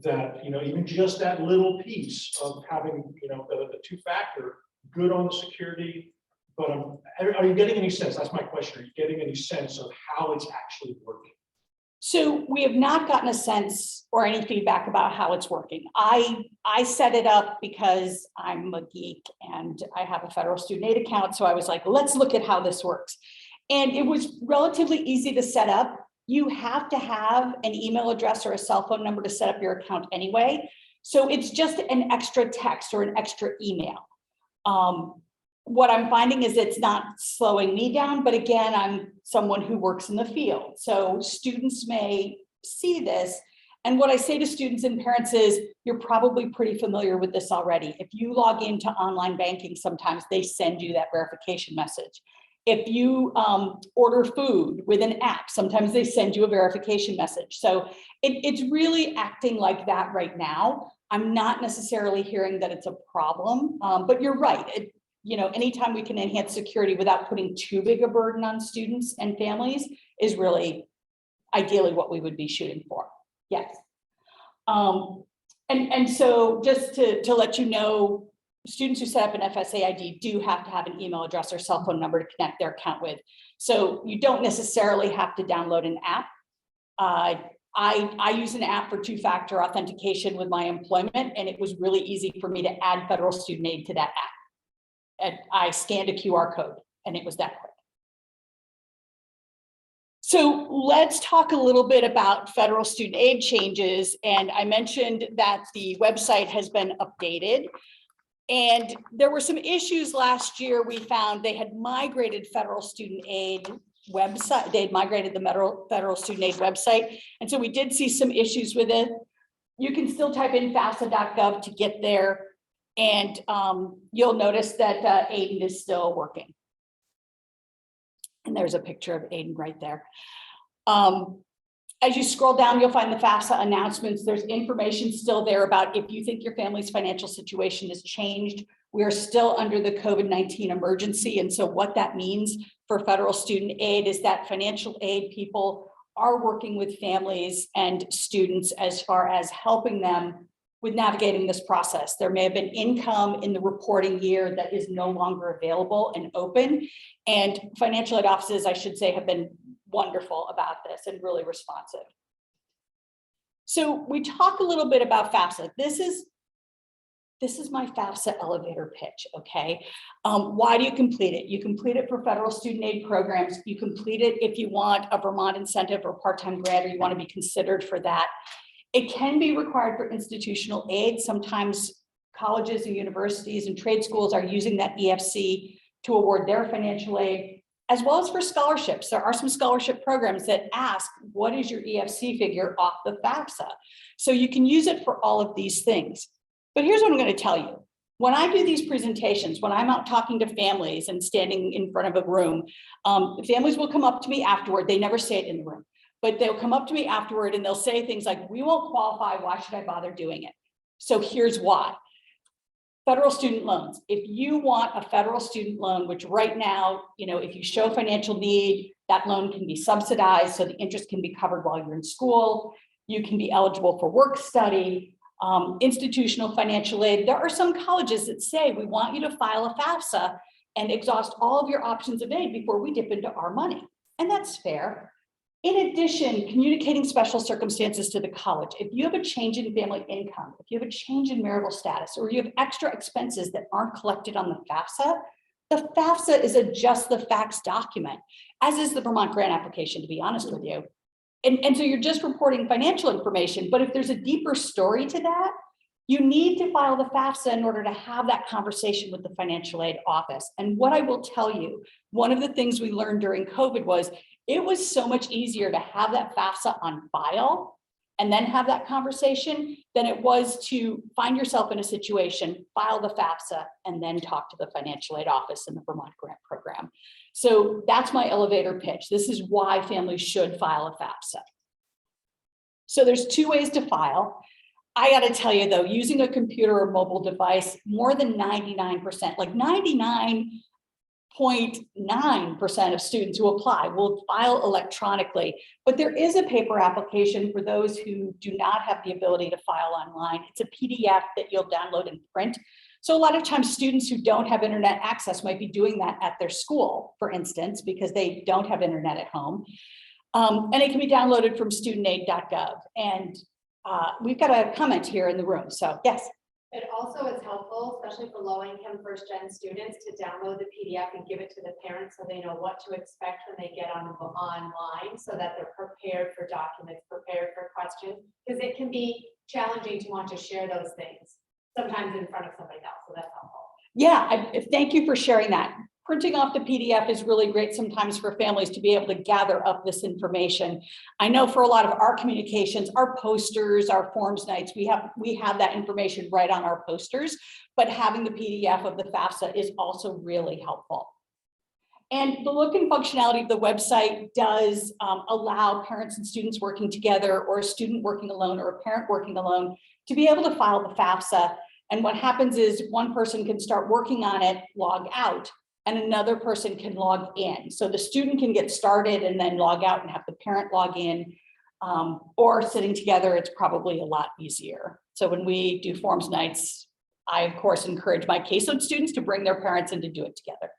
that, even just that little piece of having, the 2-factor good on the security. But are you getting any sense? That's my question. Are you getting any sense of how it's actually working? So we have not gotten a sense or any feedback about how it's working. I set it up because I'm a geek and I have a federal student aid account. So I was like, let's look at how this works. And it was relatively easy to set up. You have to have an email address or a cell phone number to set up your account anyway. So it's just an extra text or an extra email. What I'm finding is it's not slowing me down, but again, I'm someone who works in the field. So students may see this. And what I say to students and parents is, you're probably pretty familiar with this already. If you log into online banking, sometimes they send you that verification message. If you order food with an app, sometimes they send you a verification message. So it's really acting like that right now. I'm not necessarily hearing that it's a problem, but you're right. Anytime we can enhance security without putting too big a burden on students and families is really ideally what we would be shooting for. Yes. And so just to let you know, students who set up an FSA ID do have to have an email address or cell phone number to connect their account with. So you don't necessarily have to download an app. I use an app for two-factor authentication with my employment, and it was really easy for me to add federal student aid to that app. And I scanned a QR code and it was that quick. So let's talk a little bit about federal student aid changes. And I mentioned that the website has been updated. And there were some issues last year. We found they had migrated federal student aid website. They had migrated the federal student aid website. And so we did see some issues with it. You can still type in fafsa.gov to get there. And you'll notice that Aiden is still working. And there's a picture of Aiden right there. As you scroll down, you'll find the Fafsa announcements. There's information still there about if you think your family's financial situation has changed. We are still under the COVID-19 emergency. And so what that means for federal student aid is that financial aid people are working with families and students as far as helping them with navigating this process. There may have been income in the reporting year that is no longer available and open. And financial aid offices, I should say, have been wonderful about this and really responsive. So we talk a little bit about FAFSA. This is my FAFSA elevator pitch, okay? Why do you complete it? You complete it for federal student aid programs. You complete it if you want a Vermont incentive or part-time grant, or you want to be considered for that. It can be required for institutional aid. Sometimes colleges and universities and trade schools are using that EFC to award their financial aid, as well as for scholarships. There are some scholarship programs that ask, what is your EFC figure off the FAFSA? So you can use it for all of these things. But here's what I'm going to tell you. When I do these presentations, when I'm out talking to families and standing in front of a room, families will come up to me afterward. They never say it in the room, but they'll come up to me afterward and they'll say things like, we won't qualify. Why should I bother doing it? So here's why. Federal student loans. If you want a federal student loan, which right now, if you show financial need, that loan can be subsidized so the interest can be covered while you're in school. You can be eligible for work study, institutional financial aid. There are some colleges that say, we want you to file a FAFSA and exhaust all of your options of aid before we dip into our money. And that's fair. In addition, communicating special circumstances to the college. If you have a change in family income, if you have a change in marital status, or you have extra expenses that aren't collected on the FAFSA is a just the facts document, as is the Vermont Grant application, to be honest with you. And so you're just reporting financial information, but if there's a deeper story to that, you need to file the FAFSA in order to have that conversation with the financial aid office. And what I will tell you, one of the things we learned during COVID was it was so much easier to have that FAFSA on file and then have that conversation than it was to find yourself in a situation, file the FAFSA, and then talk to the financial aid office in the Vermont Grant program. So that's my elevator pitch. This is why families should file a FAFSA. So there's two ways to file. I got to tell you though, using a computer or mobile device, more than 99%, like 99.9% of students who apply will file electronically, but there is a paper application for those who do not have the ability to file online. It's a PDF that you'll download and print. So a lot of times students who don't have internet access might be doing that at their school, for instance, because they don't have internet at home. And it can be downloaded from studentaid.gov. And we've got a comment here in the room. So yes. It also is helpful, especially for low-income first-gen students, to download the PDF and give it to the parents so they know what to expect when they get online, so that they're prepared for documents, prepared for questions, because it can be challenging to want to share those things sometimes in front of somebody else. So that's helpful. Yeah, thank you for sharing that. Printing off the PDF is really great sometimes for families to be able to gather up this information. I know for a lot of our communications, our posters, our forms nights, we have that information right on our posters, but having the PDF of the FAFSA is also really helpful. And the look and functionality of the website does allow parents and students working together, or a student working alone, or a parent working alone, to be able to file the FAFSA. And what happens is one person can start working on it, log out, and another person can log in. So the student can get started and then log out and have the parent log in, or sitting together, it's probably a lot easier. So when we do forms nights, I of course encourage my caseload students to bring their parents in to do it together.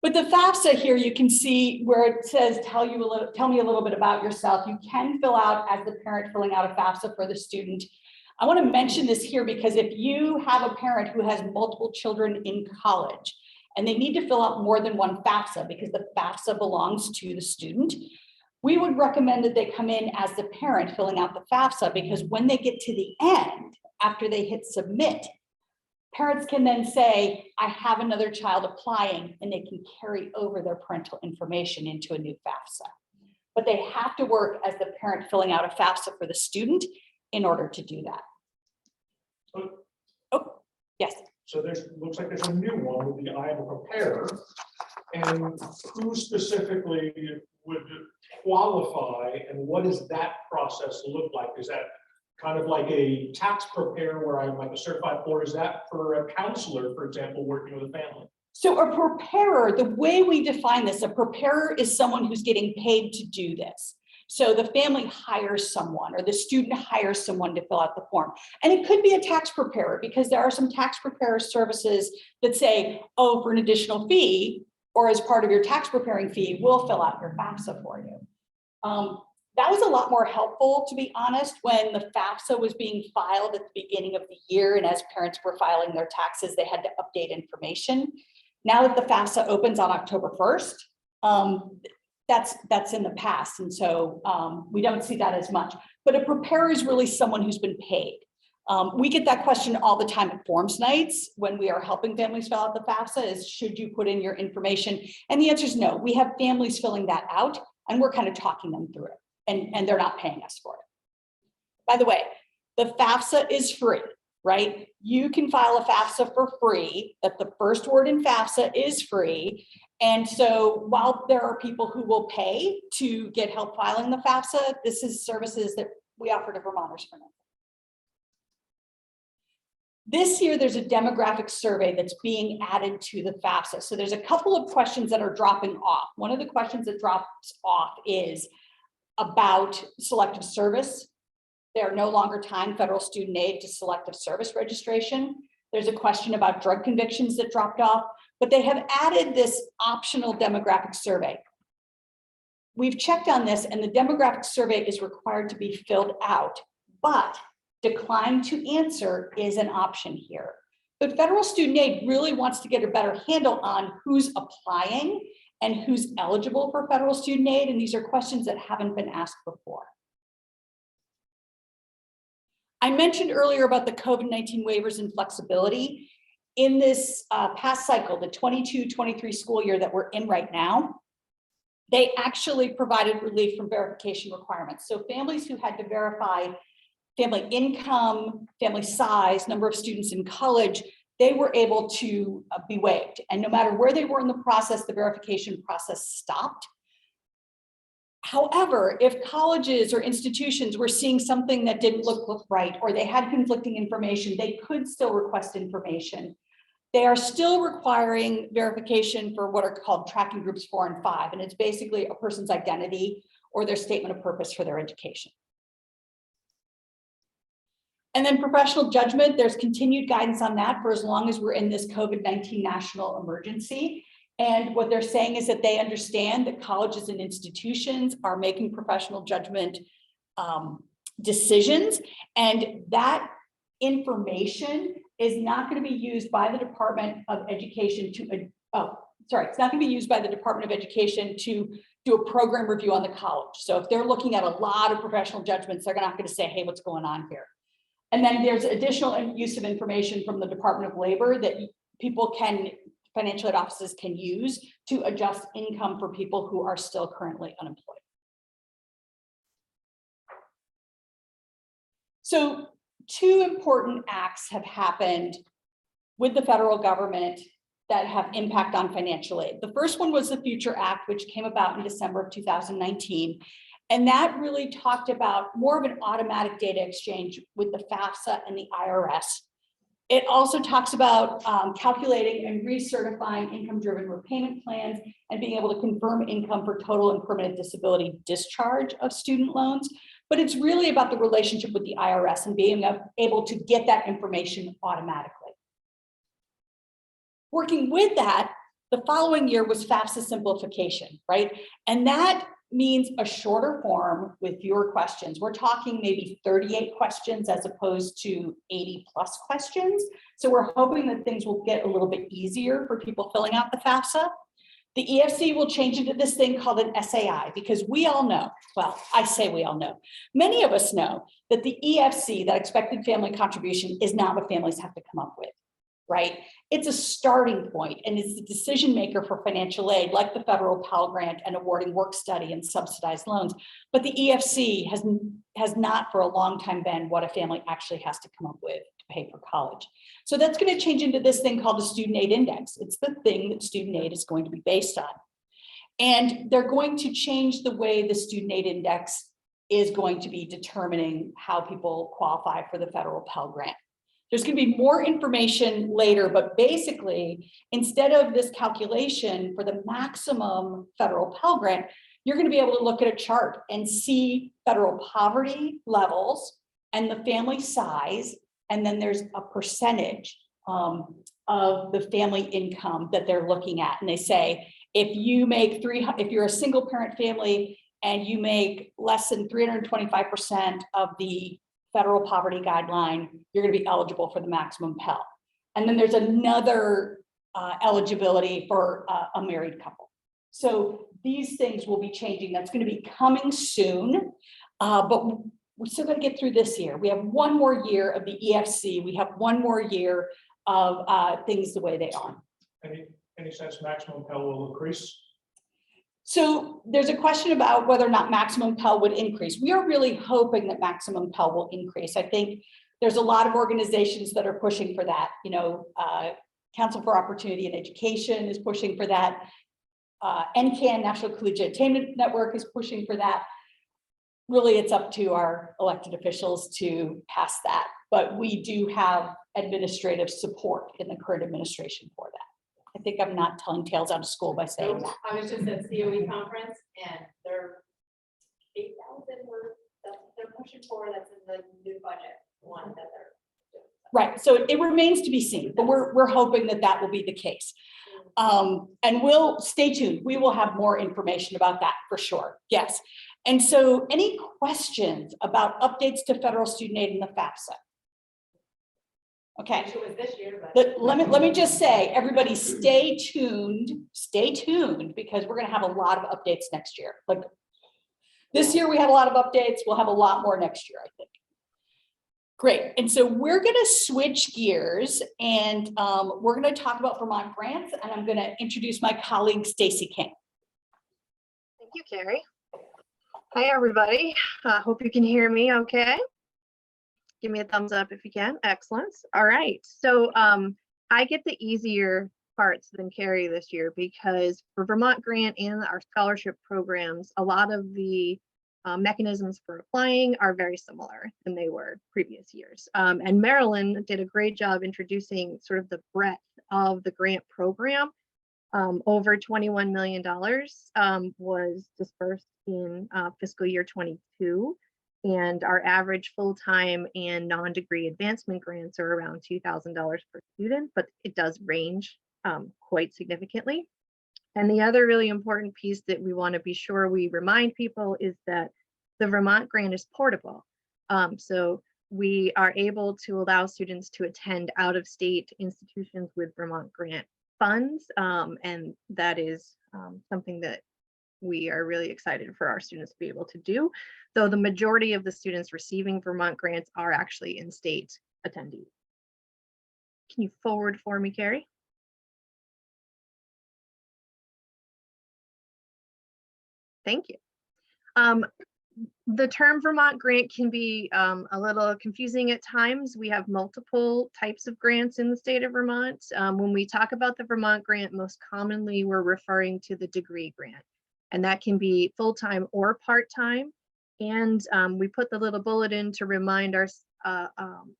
But the FAFSA here, you can see where it says, tell me a little bit about yourself. You can fill out as the parent filling out a FAFSA for the student. I want to mention this here because if you have a parent who has multiple children in college and they need to fill out more than one FAFSA because the FAFSA belongs to the student, we would recommend that they come in as the parent filling out the FAFSA, because when they get to the end, after they hit submit, parents can then say, I have another child applying, and they can carry over their parental information into a new FAFSA. But they have to work as the parent filling out a FAFSA for the student in order to do that. Oh, yes. So looks like there's a new one with the I am a preparer. And who specifically would qualify, and what does that process look like? Is that kind of like a tax preparer where I'm like a certified, or is that for a counselor, for example, working with a family? So a preparer, the way we define this, a preparer is someone who's getting paid to do this. So the family hires someone or the student hires someone to fill out the form. And it could be a tax preparer, because there are some tax preparer services that say, oh, for an additional fee or as part of your tax preparing fee, we'll fill out your FAFSA for you. That was a lot more helpful, to be honest, when the FAFSA was being filed at the beginning of the year, and as parents were filing their taxes, they had to update information. Now that the FAFSA opens on October 1st, that's in the past, and so we don't see that as much. But a preparer is really someone who's been paid. We get that question all the time at forms nights when we are helping families fill out the FAFSA, is should you put in your information? And the answer is no. We have families filling that out, and we're kind of talking them through it. And they're not paying us for it. By the way, the FAFSA is free, right? You can file a FAFSA for free. That the first word in FAFSA is free. And so while there are people who will pay to get help filing the FAFSA, this is services that we offer to Vermonters for nothing. This year, there's a demographic survey that's being added to the FAFSA. So there's a couple of questions that are dropping off. One of the questions that drops off is about selective service. They are no longer tying federal student aid to selective service registration. There's a question about drug convictions that dropped off, but they have added this optional demographic survey. We've checked on this, and the demographic survey is required to be filled out, but decline to answer is an option here. But federal student aid really wants to get a better handle on who's applying and who's eligible for federal student aid, and these are questions that haven't been asked before. I mentioned earlier about the COVID-19 waivers and flexibility. In this past cycle, the 22-23 school year that we're in right now, they actually provided relief from verification requirements. So families who had to verify family income, family size, number of students in college, they were able to be waived. And no matter where they were in the process, the verification process stopped. However, if colleges or institutions were seeing something that didn't look right, or they had conflicting information, they could still request information. They are still requiring verification for what are called tracking groups 4 and 5. And it's basically a person's identity or their statement of purpose for their education. And then professional judgment, there's continued guidance on that for as long as we're in this COVID-19 national emergency. And what they're saying is that they understand that colleges and institutions are making professional judgment decisions, and that information is not going to be used by the Department of Education to, it's not going to be used by the Department of Education to do a program review on the college. So if they're looking at a lot of professional judgments, they're not going to say, hey, what's going on here? And then there's additional use of information from the Department of Labor that people can, financial aid offices can use to adjust income for people who are still currently unemployed. So 2 important acts have happened with the federal government that have impact on financial aid. The first one was the Future Act, which came about in December of 2019. And that really talked about more of an automatic data exchange with the FAFSA and the IRS. It also talks about calculating and recertifying income-driven repayment plans and being able to confirm income for total and permanent disability discharge of student loans. But it's really about the relationship with the IRS and being able to get that information automatically. Working with that, The following year was Fafsa Simplification, right? And that means a shorter form with fewer questions. We're talking maybe 38 questions as opposed to 80 plus questions. So we're hoping that things will get a little bit easier for people filling out the FAFSA. The EFC will change into this thing called an SAI, because we all know, well, I say we all know, many of us know that the EFC, that expected family contribution, is not what families have to come up with, right? It's a starting point, and it's the decision maker for financial aid, like the federal Pell Grant and awarding work study and subsidized loans. But the EFC has not for a long time been what a family actually has to come up with to pay for college. So that's going to change into this thing called the student aid index. It's the thing that student aid is going to be based on. And they're going to change the way the student aid index is going to be determining how people qualify for the federal Pell Grant. There's going to be more information later, but basically, instead of this calculation for the maximum federal Pell Grant, you're going to be able to look at a chart and see federal poverty levels and the family size, and then there's a percentage of the family income that they're looking at. And they say, if you're a single parent family and you make less than 325% of the federal poverty guideline, you're going to be eligible for the maximum Pell. And then there's another eligibility for a married couple. So these things will be changing. That's going to be coming soon, but we still got to get through this year. We have one more year of the EFC. We have one more year of things the way they are. Any sense maximum Pell will increase? So there's a question about whether or not maximum Pell would increase. We are really hoping that maximum Pell will increase. I think there's a lot of organizations that are pushing for that. You know, Council for Opportunity in Education is pushing for that. NCAN, National Collegiate Attainment Network, is pushing for that. Really, it's up to our elected officials to pass that. But we do have administrative support in the current administration for that. I think I'm not telling tales out of school by saying that. I was just at COE conference and they're 8,000 they're pushing for, that's in the new budget one that they're doing. Right, so it remains to be seen, but we're hoping that that will be the case. And we'll stay tuned. We will have more information about that for sure. Yes. And so any questions about updates to federal student aid in the FAFSA? Okay. It was this year, but Let me just say, everybody stay tuned, because we're going to have a lot of updates next year. Like this year we had a lot of updates. We'll have a lot more next year, I think. Great. And so we're going to switch gears and we're going to talk about Vermont Grants, and I'm going to introduce my colleague, Stacy King. Thank you, Carrie. Hi, everybody. Hope you can hear me okay. Give me a thumbs up if you can. Excellent. All right. So I get the easier parts than Carrie this year, because for Vermont Grant and our scholarship programs, a lot of the mechanisms for applying are very similar than they were previous years. And Maryland did a great job introducing sort of the breadth of the grant program. Over $21 million was dispersed in fiscal year 22. And our average full-time and non-degree advancement grants are around $2,000 per student, but it does range quite significantly. And the other really important piece that we want to be sure we remind people is that the Vermont Grant is portable. So we are able to allow students to attend out-of-state institutions with Vermont Grant funds, and that is something that we are really excited for our students to be able to do, though the majority of the students receiving Vermont grants are actually in-state attendees. Can you forward for me, Carrie? Thank you. The term Vermont Grant can be a little confusing at times. We have multiple types of grants in the state of Vermont. When we talk about the Vermont Grant, most commonly we're referring to the degree grant, and that can be full-time or part-time. And we put the little bullet in to remind all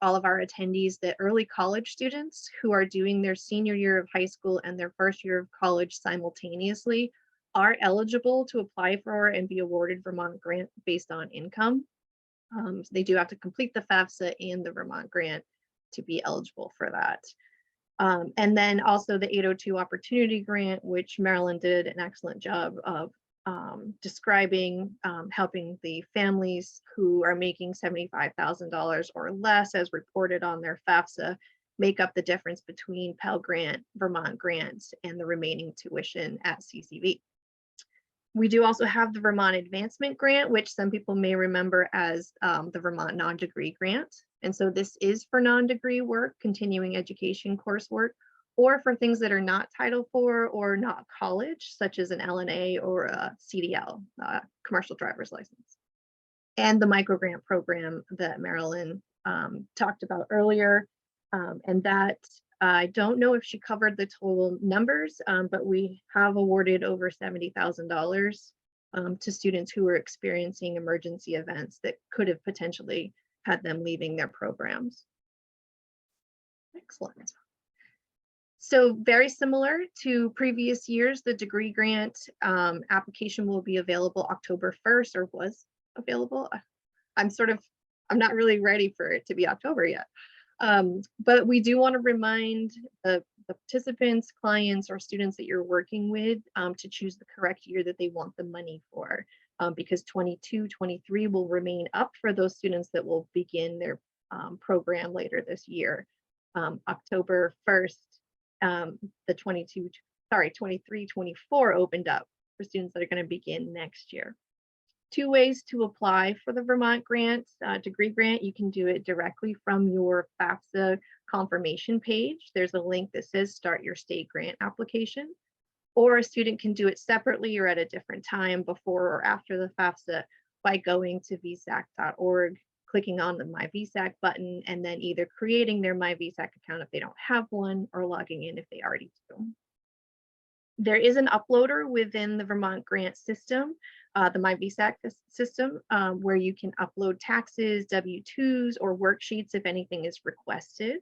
of our attendees that early college students who are doing their senior year of high school and their first year of college simultaneously are eligible to apply for and be awarded Vermont Grant based on income. So they do have to complete the FAFSA and the Vermont Grant to be eligible for that. And then also the 802 Opportunity Grant, which Marilyn did an excellent job of describing, helping the families who are making $75,000 or less as reported on their FAFSA make up the difference between Pell Grant, Vermont Grants, and the remaining tuition at CCV. We do also have the Vermont Advancement Grant, which some people may remember as the Vermont Non-Degree Grant. And so this is for non-degree work, continuing education coursework, or for things that are not Title IV or not college, such as an LNA or a CDL, commercial driver's license. And the microgrant program that Marilyn talked about earlier. And that I don't know if she covered the total numbers, but we have awarded over $70,000 to students who are experiencing emergency events that could have potentially had them leaving their programs. Excellent. So very similar to previous years, the degree grant application will be available October 1st, or was available. I'm not really ready for it to be October yet. But we do want to remind the participants, clients, or students that you're working with to choose the correct year that they want the money for, because 22-23 will remain up for those students that will begin their program later this year. October 1st, the 23-24 opened up for students that are going to begin next year. Two ways to apply for the Vermont Grant, degree grant. You can do it directly from your FAFSA confirmation page. There's a link that says start your state grant application, or a student can do it separately or at a different time before or after the FAFSA by going to vsac.org, clicking on the My Vsac button, and then either creating their My Vsac account if they don't have one, or logging in if they already do. There is an uploader within the Vermont Grant system, the My Vsac system, where you can upload taxes, W-2s, or worksheets if anything is requested.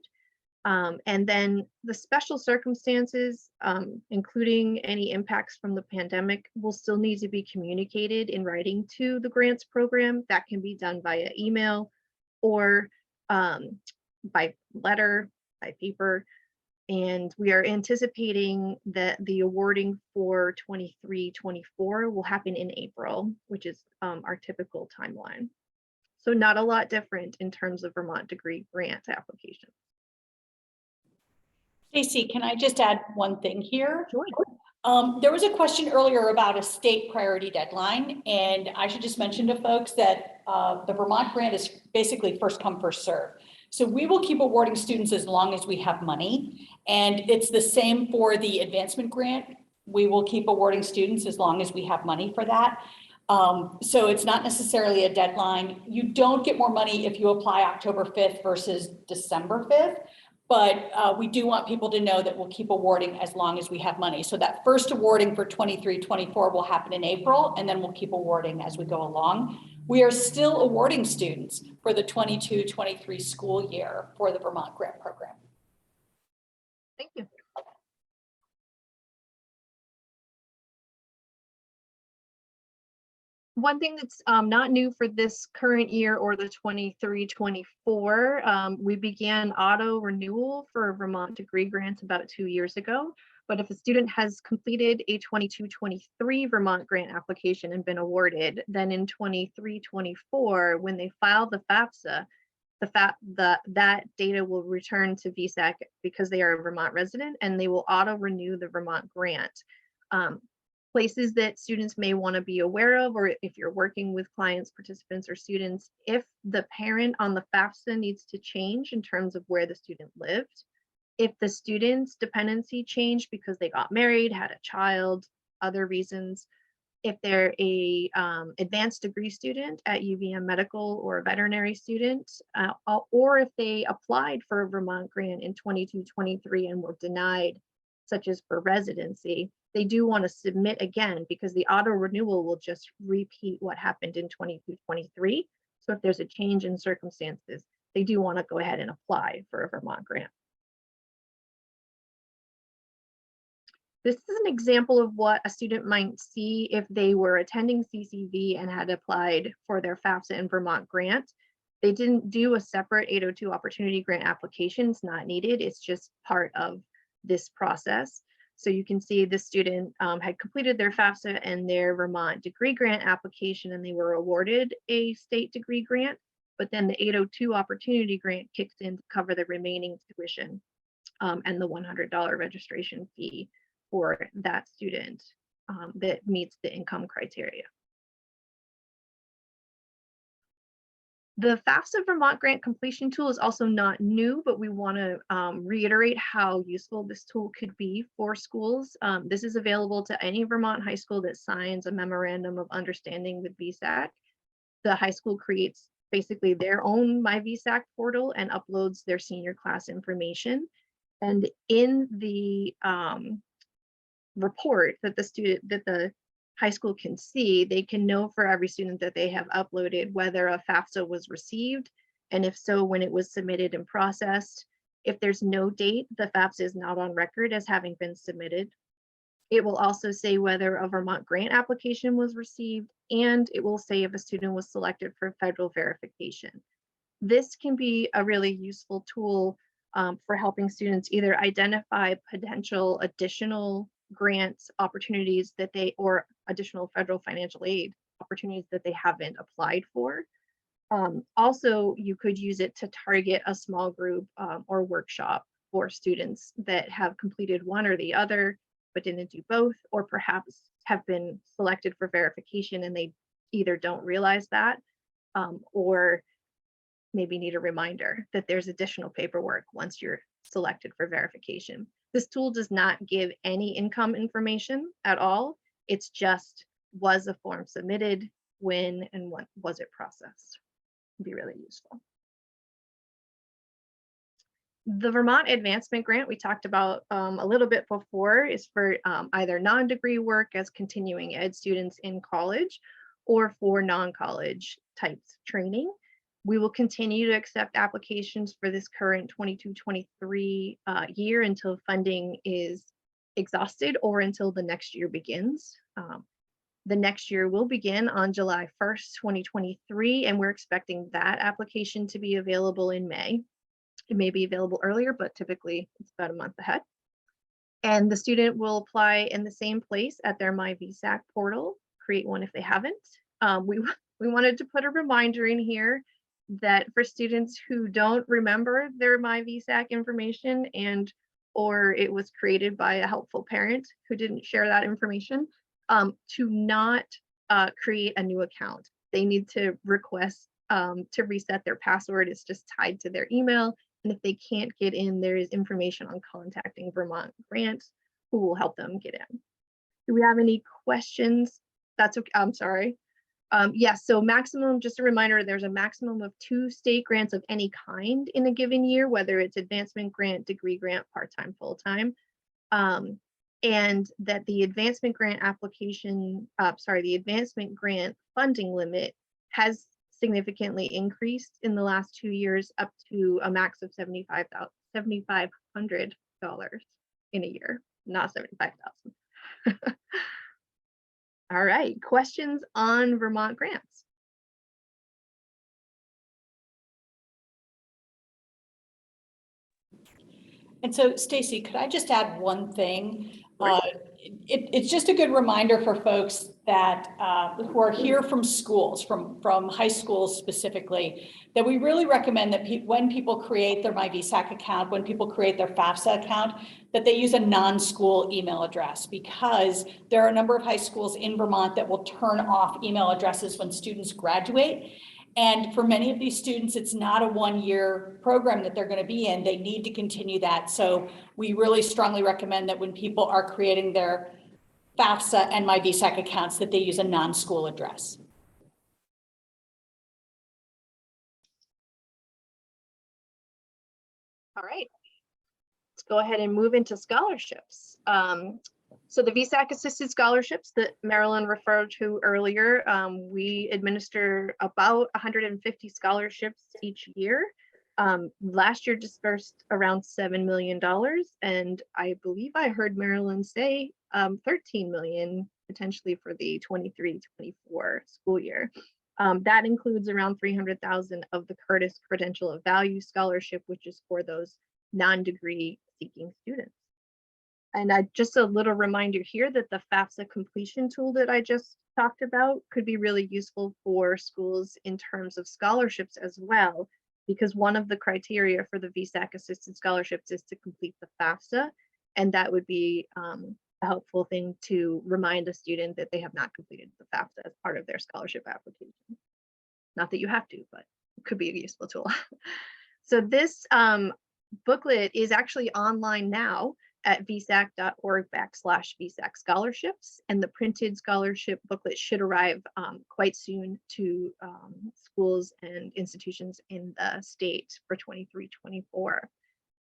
And then the special circumstances, including any impacts from the pandemic, will still need to be communicated in writing to the grants program. That can be done via email or by letter, by paper. And we are anticipating that the awarding for 23-24 will happen in April, which is our typical timeline. So not a lot different in terms of Vermont degree grant application. Stacey, can I just add one thing here? Sure. There was a question earlier about a state priority deadline, and I should just mention to folks that the Vermont Grant is basically first come, first serve. So we will keep awarding students as long as we have money, and it's the same for the advancement grant. We will keep awarding students as long as we have money for that. So it's not necessarily a deadline. You don't get more money if you apply October 5th versus December 5th. But we do want people to know that we'll keep awarding as long as we have money. So that first awarding for 23-24 will happen in April, and then we'll keep awarding as we go along. We are still awarding students for the 22-23 school year for the Vermont Grant program. Thank you. One thing that's not new for this current year or the 23-24, we began auto renewal for Vermont degree grants about 2 years ago. But if a student has completed a 22-23 Vermont grant application and been awarded, then in 23-24, when they file the FAFSA, that data will return to Vsac because they are a Vermont resident, and they will auto renew the Vermont grant. Places that students may want to be aware of, or if you're working with clients, participants, or students, if the parent on the FAFSA needs to change in terms of where the student lived, if the student's dependency changed because they got married, had a child, other reasons, if they're a advanced degree student at UVM Medical or a veterinary student, or if they applied for a Vermont grant in 22-23 and were denied, such as for residency, they do want to submit again because the auto renewal will just repeat what happened in 22-23. So if there's a change in circumstances, they do want to go ahead and apply for a Vermont grant. This is an example of what a student might see if they were attending CCV and had applied for their FAFSA and Vermont grant. They didn't do a separate 802 opportunity grant application. It's not needed. It's just part of this process. So you can see the student had completed their FAFSA and their Vermont degree grant application, and they were awarded a state degree grant, but then the 802 opportunity grant kicks in to cover the remaining tuition and the $100 registration fee for that student that meets the income criteria. The FAFSA Vermont Grant completion tool is also not new, but we want to reiterate how useful this tool could be for schools. This is available to any Vermont high school that signs a memorandum of understanding with Vsac. The high school creates basically their own My Vsac portal and uploads their senior class information. And in the report that the high school can see, they can know for every student that they have uploaded whether a FAFSA was received, and if so, when it was submitted and processed. If there's no date, the FAFSA is not on record as having been submitted. It will also say whether a Vermont grant application was received, and it will say if a student was selected for federal verification. This can be a really useful tool for helping students either identify potential additional grants opportunities that they, or additional federal financial aid opportunities that they haven't applied for. Also, you could use it to target a small group or workshop for students that have completed one or the other, but didn't do both, or perhaps have been selected for verification and they either don't realize that or maybe need a reminder that there's additional paperwork once you're selected for verification. This tool does not give any income information at all. It's just, was a form submitted, when, and when was it processed? It'd be really useful. The Vermont Advancement Grant we talked about a little bit before is for either non-degree work as continuing ed students in college or for non-college types training. We will continue to accept applications for this current 22-23 year until funding is exhausted or until the next year begins. The next year will begin on July 1st, 2023, and we're expecting that application to be available in May. It may be available earlier, but typically it's about a month ahead. And the student will apply in the same place at their My Vsac portal, create one if they haven't. We wanted to put a reminder in here that for students who don't remember their My Vsac information and or it was created by a helpful parent who didn't share that information, to not create a new account. They need to request to reset their password. It's just tied to their email. And if they can't get in, there is information on contacting Vermont Grant, who will help them get in. Do we have any questions? That's okay. I'm sorry. Yes, so maximum, just a reminder, there's a maximum of 2 state grants of any kind in a given year, whether it's advancement grant, degree grant, part-time, full-time. And that the advancement grant application, the advancement grant funding limit has significantly increased in the last 2 years, up to a max of $7,500 in a year, not 75,000. All right, questions on Vermont grants? And so, Stacy, could I just add one thing? It's just a good reminder for folks that who are here from schools, from high schools specifically, that we really recommend that when people create their My Vsac account, when people create their Fafsa account, that they use a non-school email address, because there are a number of high schools in Vermont that will turn off email addresses when students graduate. And for many of these students, it's not a one-year program that they're going to be in. They need to continue that. So we really strongly recommend that when people are creating their Fafsa and My Vsac accounts, that they use a non-school address. All right, let's go ahead and move into scholarships. So the Vsac assisted scholarships that Marilyn referred to earlier, we administer about 150 scholarships each year. Last year dispersed around $7 million, and I believe I heard Marilyn say 13 million potentially for the 23-24 school year. That includes around 300,000 of the Curtis Credential of Value Scholarship, which is for those non-degree seeking students. And just a little reminder here that the FAFSA completion tool that I just talked about could be really useful for schools in terms of scholarships as well, because one of the criteria for the Vsac assisted scholarships is to complete the FAFSA, and that would be a helpful thing to remind a student that they have not completed the FAFSA as part of their scholarship application. Not that you have to, but it could be a useful tool. So this booklet is actually online now at vsac.org/Vsac scholarships, and the printed scholarship booklet should arrive quite soon to schools and institutions in the state for 23-24.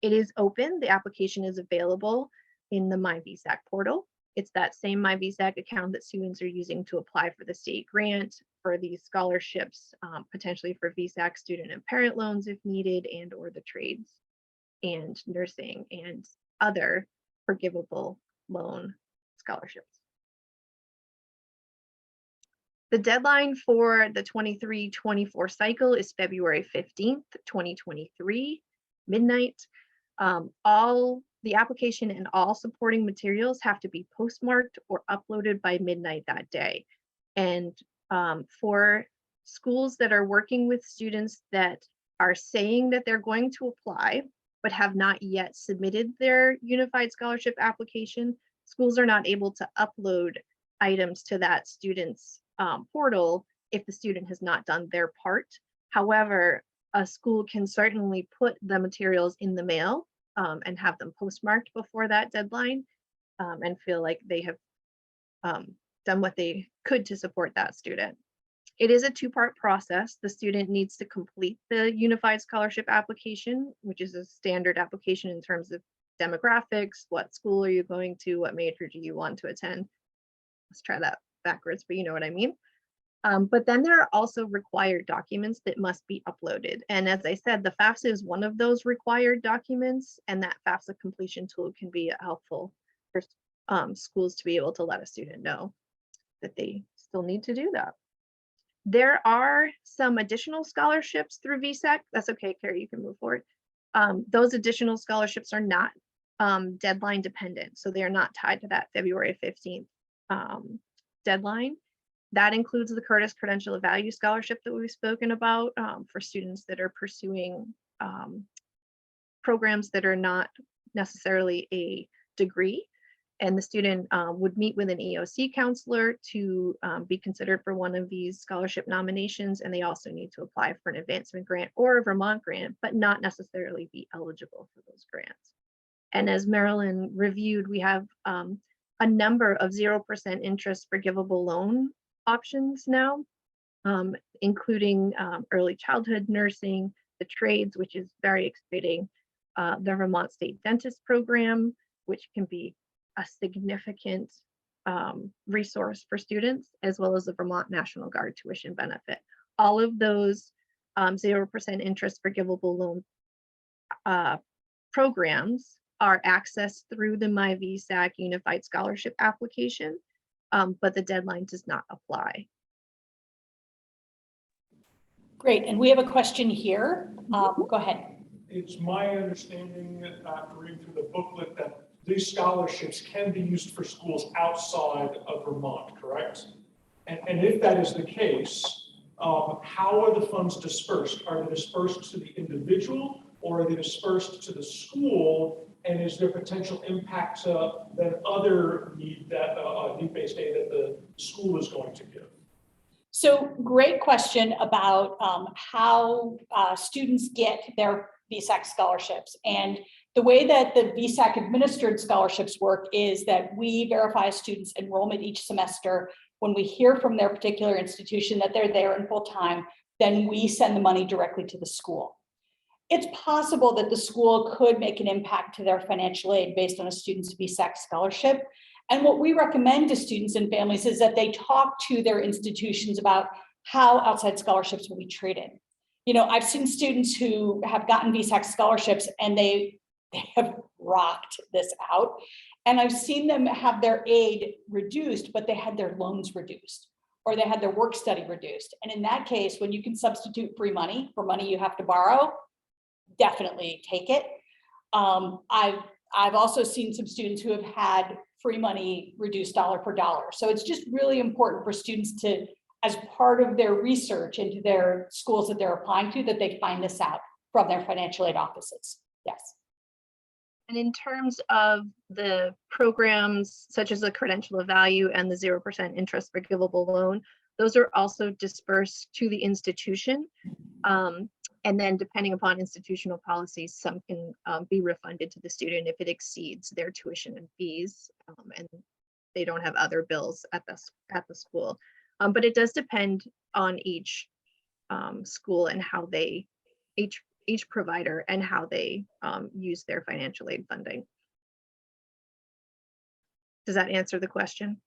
It is open. The application is available in the My Vsac portal. It's that same My Vsac account that students are using to apply for the state grant, for these scholarships, potentially for Vsac student and parent loans if needed, and or the trades and nursing and other forgivable loan scholarships. The deadline for the 23-24 cycle is February 15th, 2023, midnight. All the application and all supporting materials have to be postmarked or uploaded by midnight that day. And for schools that are working with students that are saying that they're going to apply, but have not yet submitted their unified scholarship application, schools are not able to upload items to that student's portal if the student has not done their part. However, a school can certainly put the materials in the mail and have them postmarked before that deadline and feel like they have done what they could to support that student. It is a two-part process. The student needs to complete the unified scholarship application, which is a standard application in terms of demographics, what school are you going to, what major do you want to attend. Let's try that backwards, but you know what I mean. But then there are also required documents that must be uploaded. And as I said, the FAFSA is one of those required documents, and that FAFSA completion tool can be helpful for schools to be able to let a student know that they still need to do that. There are some additional scholarships through Vsac. That's okay, Carrie, you can move forward. Those additional scholarships are not deadline dependent, so they are not tied to that February 15th deadline. That includes the Curtis Credential of Value Scholarship that we've spoken about for students that are pursuing programs that are not necessarily a degree. And the student would meet with an EOC counselor to be considered for one of these scholarship nominations. And they also need to apply for an advancement grant or a Vermont grant, but not necessarily be eligible for those grants. And as Marilyn reviewed, we have a number of 0% interest forgivable loan options now, including early childhood nursing, the trades, which is very exciting, the Vermont State Dentist Program, which can be a significant resource for students, as well as the Vermont National Guard tuition benefit. All of those 0% interest forgivable loan programs are accessed through the My Vsac Unified Scholarship application, but the deadline does not apply. Great, and we have a question here. Go ahead. It's my understanding after reading through the booklet that these scholarships can be used for schools outside of Vermont, correct? And if that is the case, how are the funds dispersed? Are they dispersed to the individual or are they dispersed to the school? And is there potential impact to that other need-based aid that the school is going to give? So great question about how students get their Vsac scholarships. And the way that the Vsac administered scholarships work is that we verify a student's enrollment each semester. When we hear from their particular institution that they're there in full time, then we send the money directly to the school. It's possible that the school could make an impact to their financial aid based on a student's Vsac scholarship. And what we recommend to students and families is that they talk to their institutions about how outside scholarships will be treated. You know, I've seen students who have gotten Vsac scholarships and they have rocked this out. And I've seen them have their aid reduced, but they had their loans reduced or they had their work study reduced. And in that case, when you can substitute free money for money you have to borrow, definitely take it. I've also seen some students who have had free money reduced dollar per dollar. So it's just really important for students to, as part of their research into their schools that they're applying to, that they find this out from their financial aid offices. Yes. And in terms of the programs such as the Credential of Value and the 0% interest forgivable loan, those are also dispersed to the institution. And then depending upon institutional policies, some can be refunded to the student if it exceeds their tuition and fees, and they don't have other bills at the school. But it does depend on each school and how they, each provider and how they use their financial aid funding. Does that answer the question?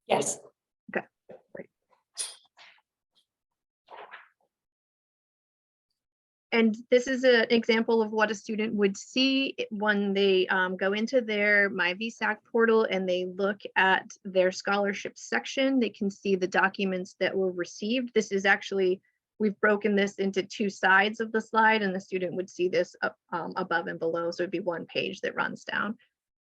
Yes. Okay, great. And this is an example of what a student would see when they go into their My Vsac portal and they look at their scholarship section. They can see the documents that were received. This is actually, we've broken this into two sides of the slide, and the student would see this up, above and below. So it'd be one page that runs down.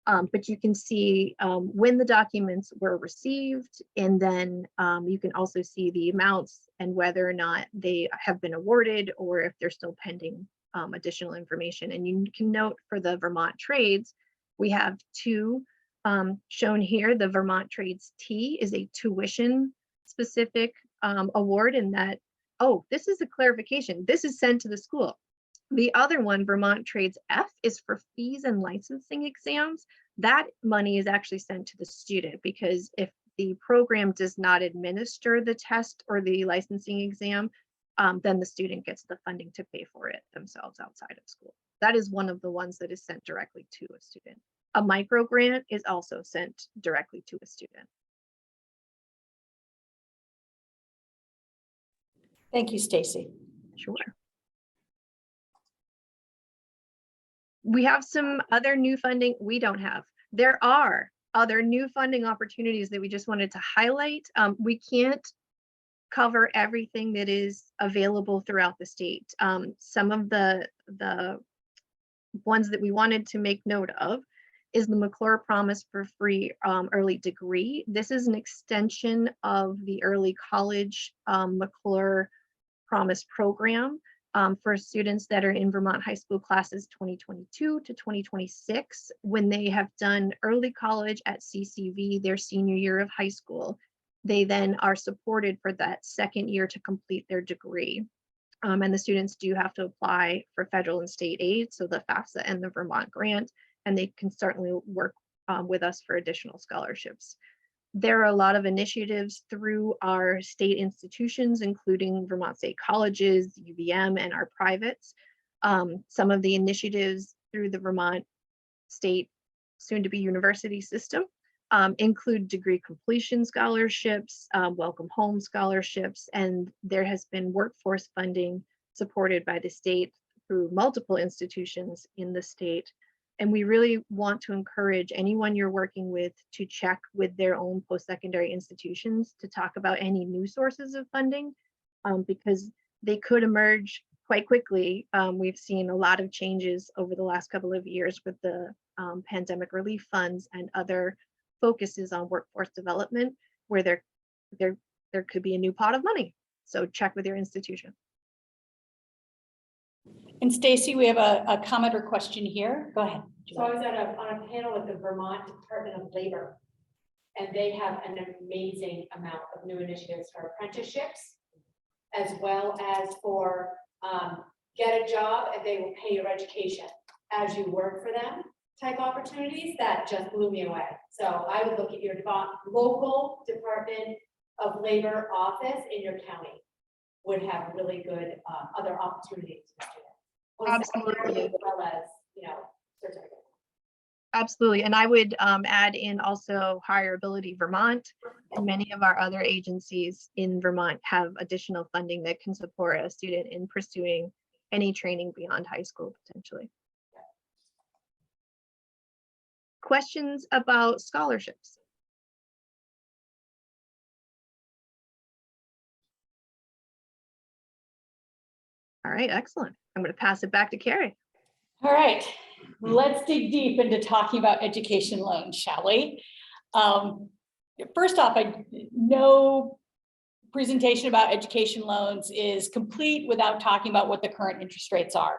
But you can see when the documents were received, and then you can also see the amounts and whether or not they have been awarded or if they're still pending additional information. And you can note for the Vermont Trades, we have two shown here. The Vermont Trades T is a tuition specific award, and that, oh, this is a clarification. This is sent to the school. The other one, Vermont Trades F, is for fees and licensing exams. That money is actually sent to the student, because if the program does not administer the test or the licensing exam, then the student gets the funding to pay for it themselves outside of school. That is one of the ones that is sent directly to a student. A micro grant is also sent directly to a student. Thank you, Stacy. Sure. We have some other new funding we don't have. There are other new funding opportunities that we just wanted to highlight. We can't cover everything that is available throughout the state. Some of the ones that we wanted to make note of is the Mcclure Promise for Free Early Degree. This is an extension of the early college Mcclure Promise program. For students that are in Vermont high school classes 2022 to 2026, when they have done early college at CCV, their senior year of high school, they then are supported for that second year to complete their degree. And the students do have to apply for federal and state aid, so the Fafsa and the Vermont Grant, and they can certainly work with us for additional scholarships. There are a lot of initiatives through our state institutions, including Vermont State Colleges, UVM, and our privates. Some of the initiatives through the Vermont State, soon to be university system, include degree completion scholarships, welcome home scholarships, and there has been workforce funding supported by the state through multiple institutions in the state. And we really want to encourage anyone you're working with to check with their own post-secondary institutions to talk about any new sources of funding, because they could emerge quite quickly. We've seen a lot of changes over the last couple of years with the pandemic relief funds and other focuses on workforce development, where there could be a new pot of money. So check with your institution. And Stacy, we have a comment or question here. Go ahead. So I was on a panel with the Vermont Department of Labor, and they have an amazing amount of new initiatives for apprenticeships, as well as for get a job and they will pay your education as you work for them type opportunities. That just blew me away. So I would look at your local Department of Labor office in your county would have really good other opportunities for students. Absolutely. As well as, you know, certificates. Absolutely. And I would add in also Hireability Vermont, and many of our other agencies in Vermont have additional funding that can support a student in pursuing any training beyond high school potentially. Questions about scholarships? All right, excellent. I'm going to pass it back to Carrie. All right. Let's dig deep into talking about education loans, shall we? First off, no presentation about education loans is complete without talking about what the current interest rates are.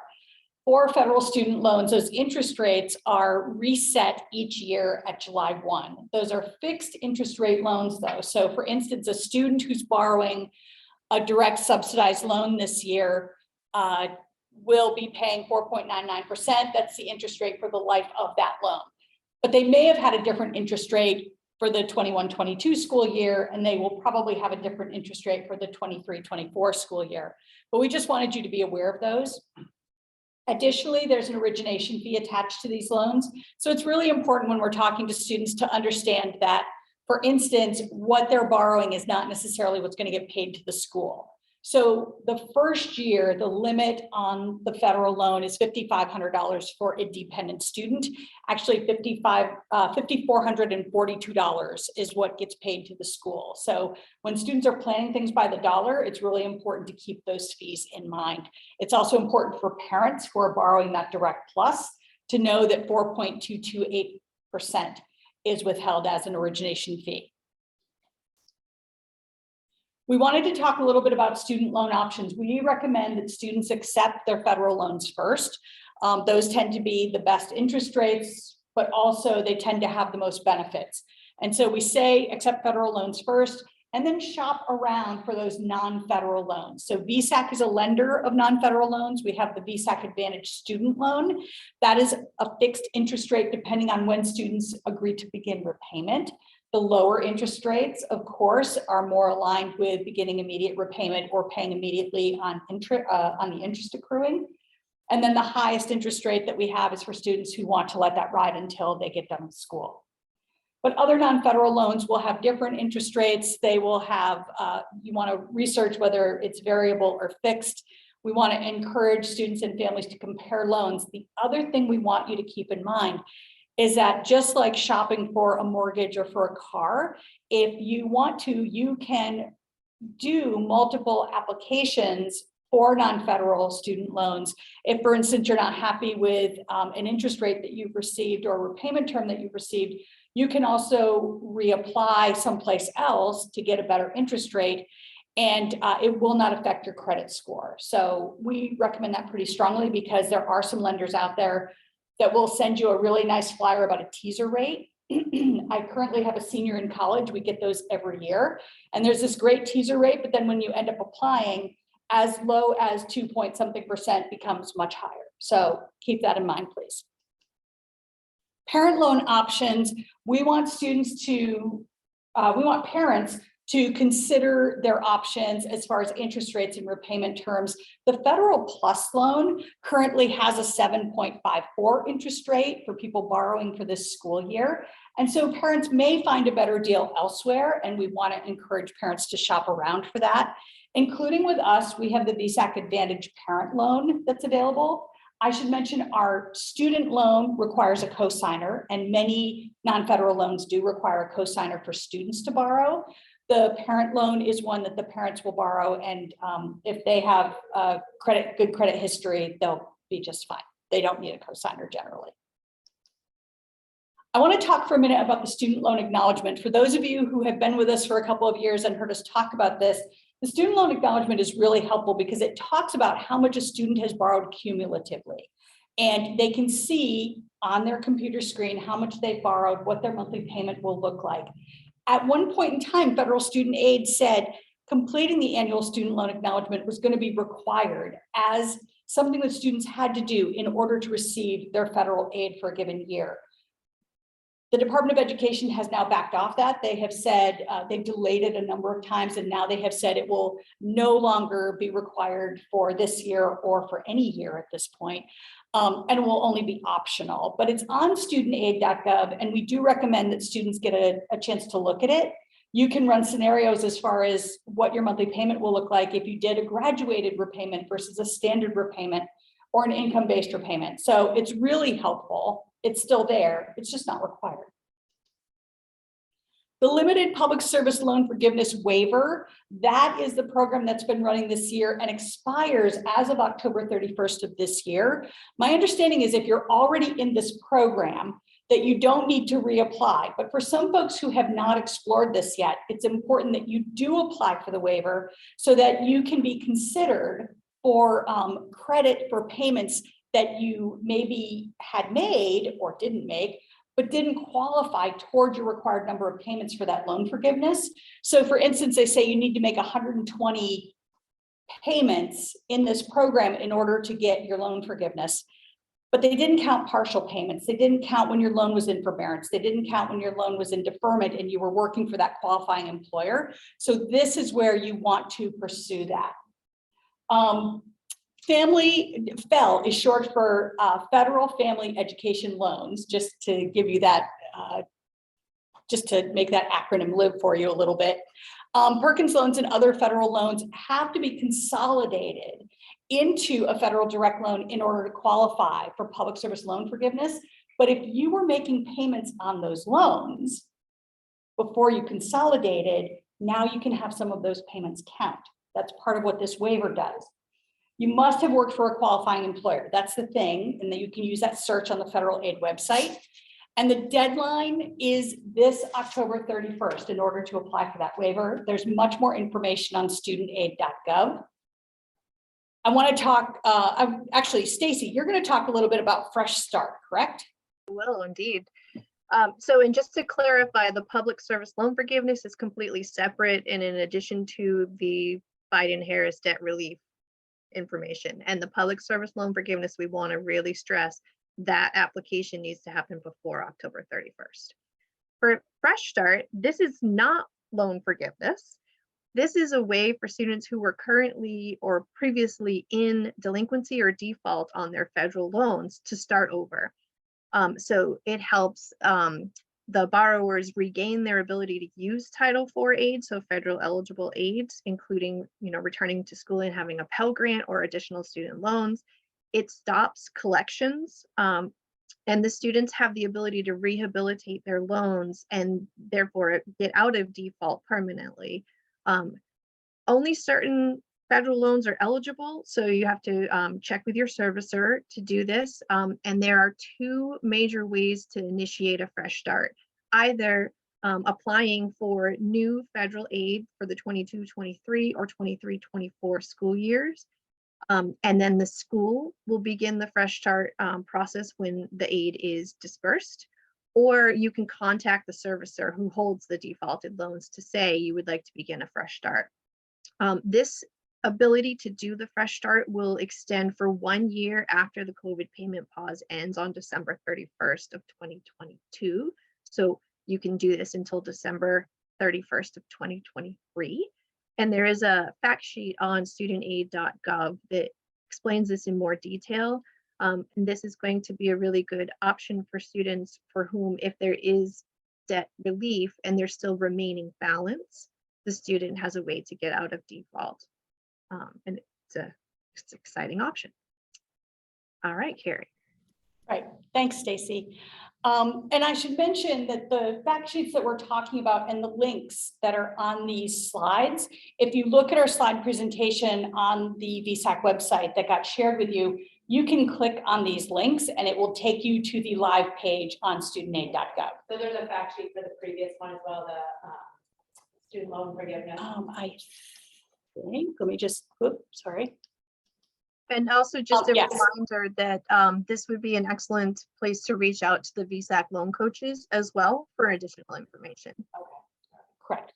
For federal student loans, those interest rates are reset each year at July 1. Those are fixed interest rate loans though. So for instance, a student who's borrowing a direct subsidized loan this year will be paying 4.99%. That's the interest rate for the life of that loan. But they may have had a different interest rate for the 21-22 school year, and they will probably have a different interest rate for the 23-24 school year. But we just wanted you to be aware of those. Additionally, there's an origination fee attached to these loans. So it's really important when we're talking to students to understand that, for instance, what they're borrowing is not necessarily what's going to get paid to the school. So the first year, the limit on the federal loan is $5,500 for a dependent student. Actually, $5,442 is what gets paid to the school. So when students are planning things by the dollar, it's really important to keep those fees in mind. It's also important for parents who are borrowing that direct plus to know that 4.228% is withheld as an origination fee. We wanted to talk a little bit about student loan options. We recommend that students accept their federal loans first. Those tend to be the best interest rates, but also they tend to have the most benefits. And so we say accept federal loans first, and then shop around for those non-federal loans. So Vsac is a lender of non-federal loans. We have the Vsac Advantage student loan. That is a fixed interest rate depending on when students agree to begin repayment. The lower interest rates, of course, are more aligned with beginning immediate repayment or paying immediately on the interest accruing. And then the highest interest rate that we have is for students who want to let that ride until they get done with school. But other non-federal loans will have different interest rates. They will have, you want to research whether it's variable or fixed. We want to encourage students and families to compare loans. The other thing we want you to keep in mind is that just like shopping for a mortgage or for a car, if you want to, you can do multiple applications for non-federal student loans. If, for instance, you're not happy with an interest rate that you've received or a repayment term that you've received, you can also reapply someplace else to get a better interest rate, and it will not affect your credit score. So we recommend that pretty strongly because there are some lenders out there that will send you a really nice flyer about a teaser rate. I currently have a senior in college. We get those every year. And there's this great teaser rate, but then when you end up applying, as low as 2.something% becomes much higher. So keep that in mind, please. Parent loan options. We want students to, we want parents to consider their options as far as interest rates and repayment terms. The Federal Plus loan currently has a 7.54 interest rate for people borrowing for this school year. And so parents may find a better deal elsewhere, and we want to encourage parents to shop around for that. Including with us, we have the Vsac Advantage parent loan that's available. I should mention our student loan requires a cosigner, and many non-federal loans do require a cosigner for students to borrow. The parent loan is one that the parents will borrow, and if they have good credit history, they'll be just fine. They don't need a cosigner generally. I want to talk for a minute about the student loan acknowledgement. For those of you who have been with us for a couple of years and heard us talk about this, the student loan acknowledgement is really helpful because it talks about how much a student has borrowed cumulatively. And they can see on their computer screen how much they've borrowed, what their monthly payment will look like. At one point in time, federal student aid said completing the annual student loan acknowledgement was going to be required as something that students had to do in order to receive their federal aid for a given year. The Department of Education has now backed off that. They have said they've delayed it a number of times, and now they have said it will no longer be required for this year or for any year at this point, and it will only be optional. But it's on studentaid.gov, and we do recommend that students get a chance to look at it. You can run scenarios as far as what your monthly payment will look like if you did a graduated repayment versus a standard repayment or an income-based repayment. So it's really helpful. It's still there, it's just not required. The Limited Public Service Loan Forgiveness Waiver, that is the program that's been running this year and expires as of October 31st of this year. My understanding is if you're already in this program, that you don't need to reapply. But for some folks who have not explored this yet, it's important that you do apply for the waiver so that you can be considered for credit for payments that you maybe had made or didn't make, but didn't qualify toward your required number of payments for that loan forgiveness. So for instance, they say you need to make 120 payments in this program in order to get your loan forgiveness. But they didn't count partial payments. They didn't count when your loan was in forbearance. They didn't count when your loan was in deferment and you were working for that qualifying employer. So this is where you want to pursue that. FEL is short for Federal Family Education Loans, just to give you that, just to make that acronym live for you a little bit. Perkins loans and other federal loans have to be consolidated into a federal direct loan in order to qualify for public service loan forgiveness. But if you were making payments on those loans before you consolidated, now you can have some of those payments count. That's part of what this waiver does. You must have worked for a qualifying employer. That's the thing. And then you can use that search on the federal aid website. And the deadline is this October 31st in order to apply for that waiver. There's much more information on studentaid.gov. I want to talk, actually, Stacy, you're going to talk a little bit about Fresh Start, correct? Will indeed. And just to clarify, the public service loan forgiveness is completely separate and in addition to the Biden-Harris debt relief information. And the public service loan forgiveness, we want to really stress that application needs to happen before October 31st. For Fresh Start, this is not loan forgiveness. This is a way for students who were currently or previously in delinquency or default on their federal loans to start over. So it helps the borrowers regain their ability to use Title IV aid, so federal eligible aids, including returning to school and having a Pell Grant or additional student loans. It stops collections, and the students have the ability to rehabilitate their loans and therefore get out of default permanently. Only certain federal loans are eligible, so you have to check with your servicer to do this. And there are two major ways to initiate a Fresh Start. Either applying for new federal aid for the 22-23 or 23-24 school years. And then the school will begin the Fresh Start process when the aid is dispersed. Or you can contact the servicer who holds the defaulted loans to say you would like to begin a Fresh Start. This ability to do the Fresh Start will extend for 1 year after the COVID payment pause ends on December 31st of 2022. So you can do this until December 31st of 2023. And there is a fact sheet on studentaid.gov that explains this in more detail. And this is going to be a really good option for students for whom, if there is debt relief and there's still remaining balance, the student has a way to get out of default. And it's an exciting option. All right, Carrie. Right, thanks, Stacy. And I should mention that the fact sheets that we're talking about and the links that are on these slides, if you look at our slide presentation on the Vsac website that got shared with you, you can click on these links and it will take you to the live page on studentaid.gov. So there's a fact sheet for the previous one as well, the student loan forgiveness. I think, let me just, oops, sorry. And also just a yes. reminder that this would be an excellent place to reach out to the Vsac loan coaches as well for additional information. Correct.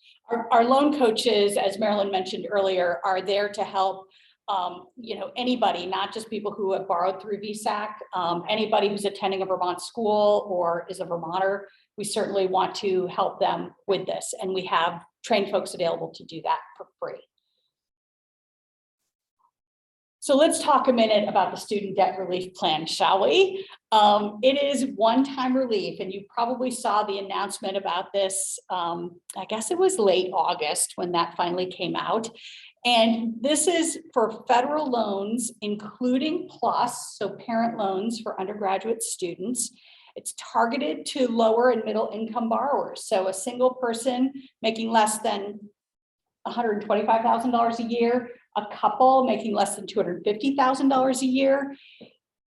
Our loan coaches, as Marilyn mentioned earlier, are there to help anybody, not just people who have borrowed through Vsac, anybody who's attending a Vermont school or is a Vermonter. We certainly want to help them with this, and we have trained folks available to do that for free. So let's talk a minute about the student debt relief plan, shall we? It is one-time relief, and you probably saw the announcement about this. I guess it was late August when that finally came out. And this is for federal loans, including PLUS, so parent loans for undergraduate students, It's targeted to lower and middle income borrowers. So a single person making less than $125,000 a year, a couple making less than $250,000 a year.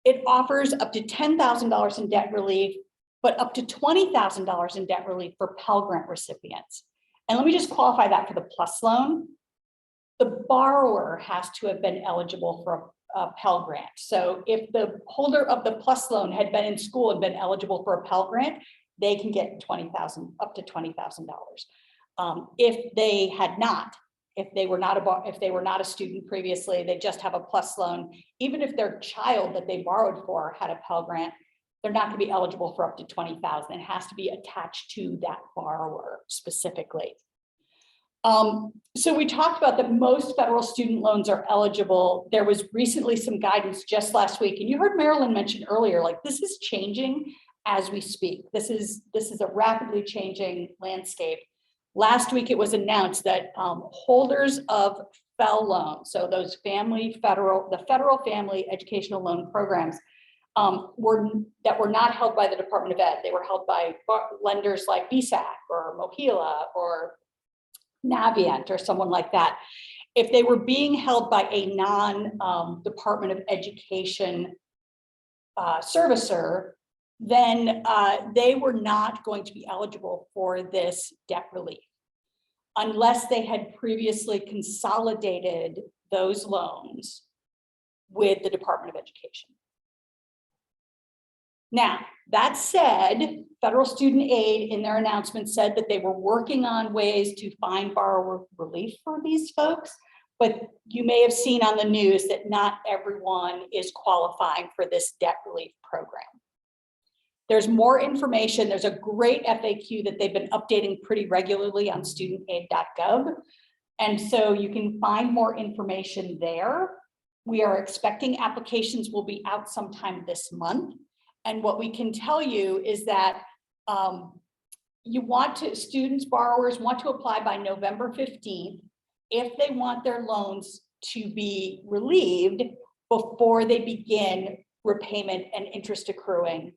It offers up to $10,000 in debt relief, but up to $20,000 in debt relief for Pell Grant recipients. And let me just qualify that for the PLUS loan. The borrower has to have been eligible for a Pell Grant. So if the holder of the PLUS loan had been in school and been eligible for a Pell Grant, they can get up to $20,000. If they had not, if they were not a student previously, they just have a PLUS loan, even if their child that they borrowed for had a Pell Grant, they're not going to be eligible for up to $20,000. It has to be attached to that borrower specifically. So we talked about that most federal student loans are eligible. There was recently some guidance just last week, and you heard Marilyn mention earlier, like this is changing as we speak. This is a rapidly changing landscape. Last week, it was announced that holders of FFEL loans, so those the federal family educational loan programs, were not held by the Department of Ed. They were held by lenders like Vsac or Mohila or Navient or someone like that. If they were being held by a non-Department of Education servicer, then they were not going to be eligible for this debt relief unless they had previously consolidated those loans with the Department of Education. Now, that said, federal student aid in their announcement said that they were working on ways to find borrower relief for these folks, but you may have seen on the news that not everyone is qualifying for this debt relief program. There's more information. There's a great FAQ that they've been updating pretty regularly on studentaid.gov. And so you can find more information there. We are expecting applications will be out sometime this month. And what we can tell you is that borrowers want to apply by November 15th if they want their loans to be relieved before they begin repayment and interest accruing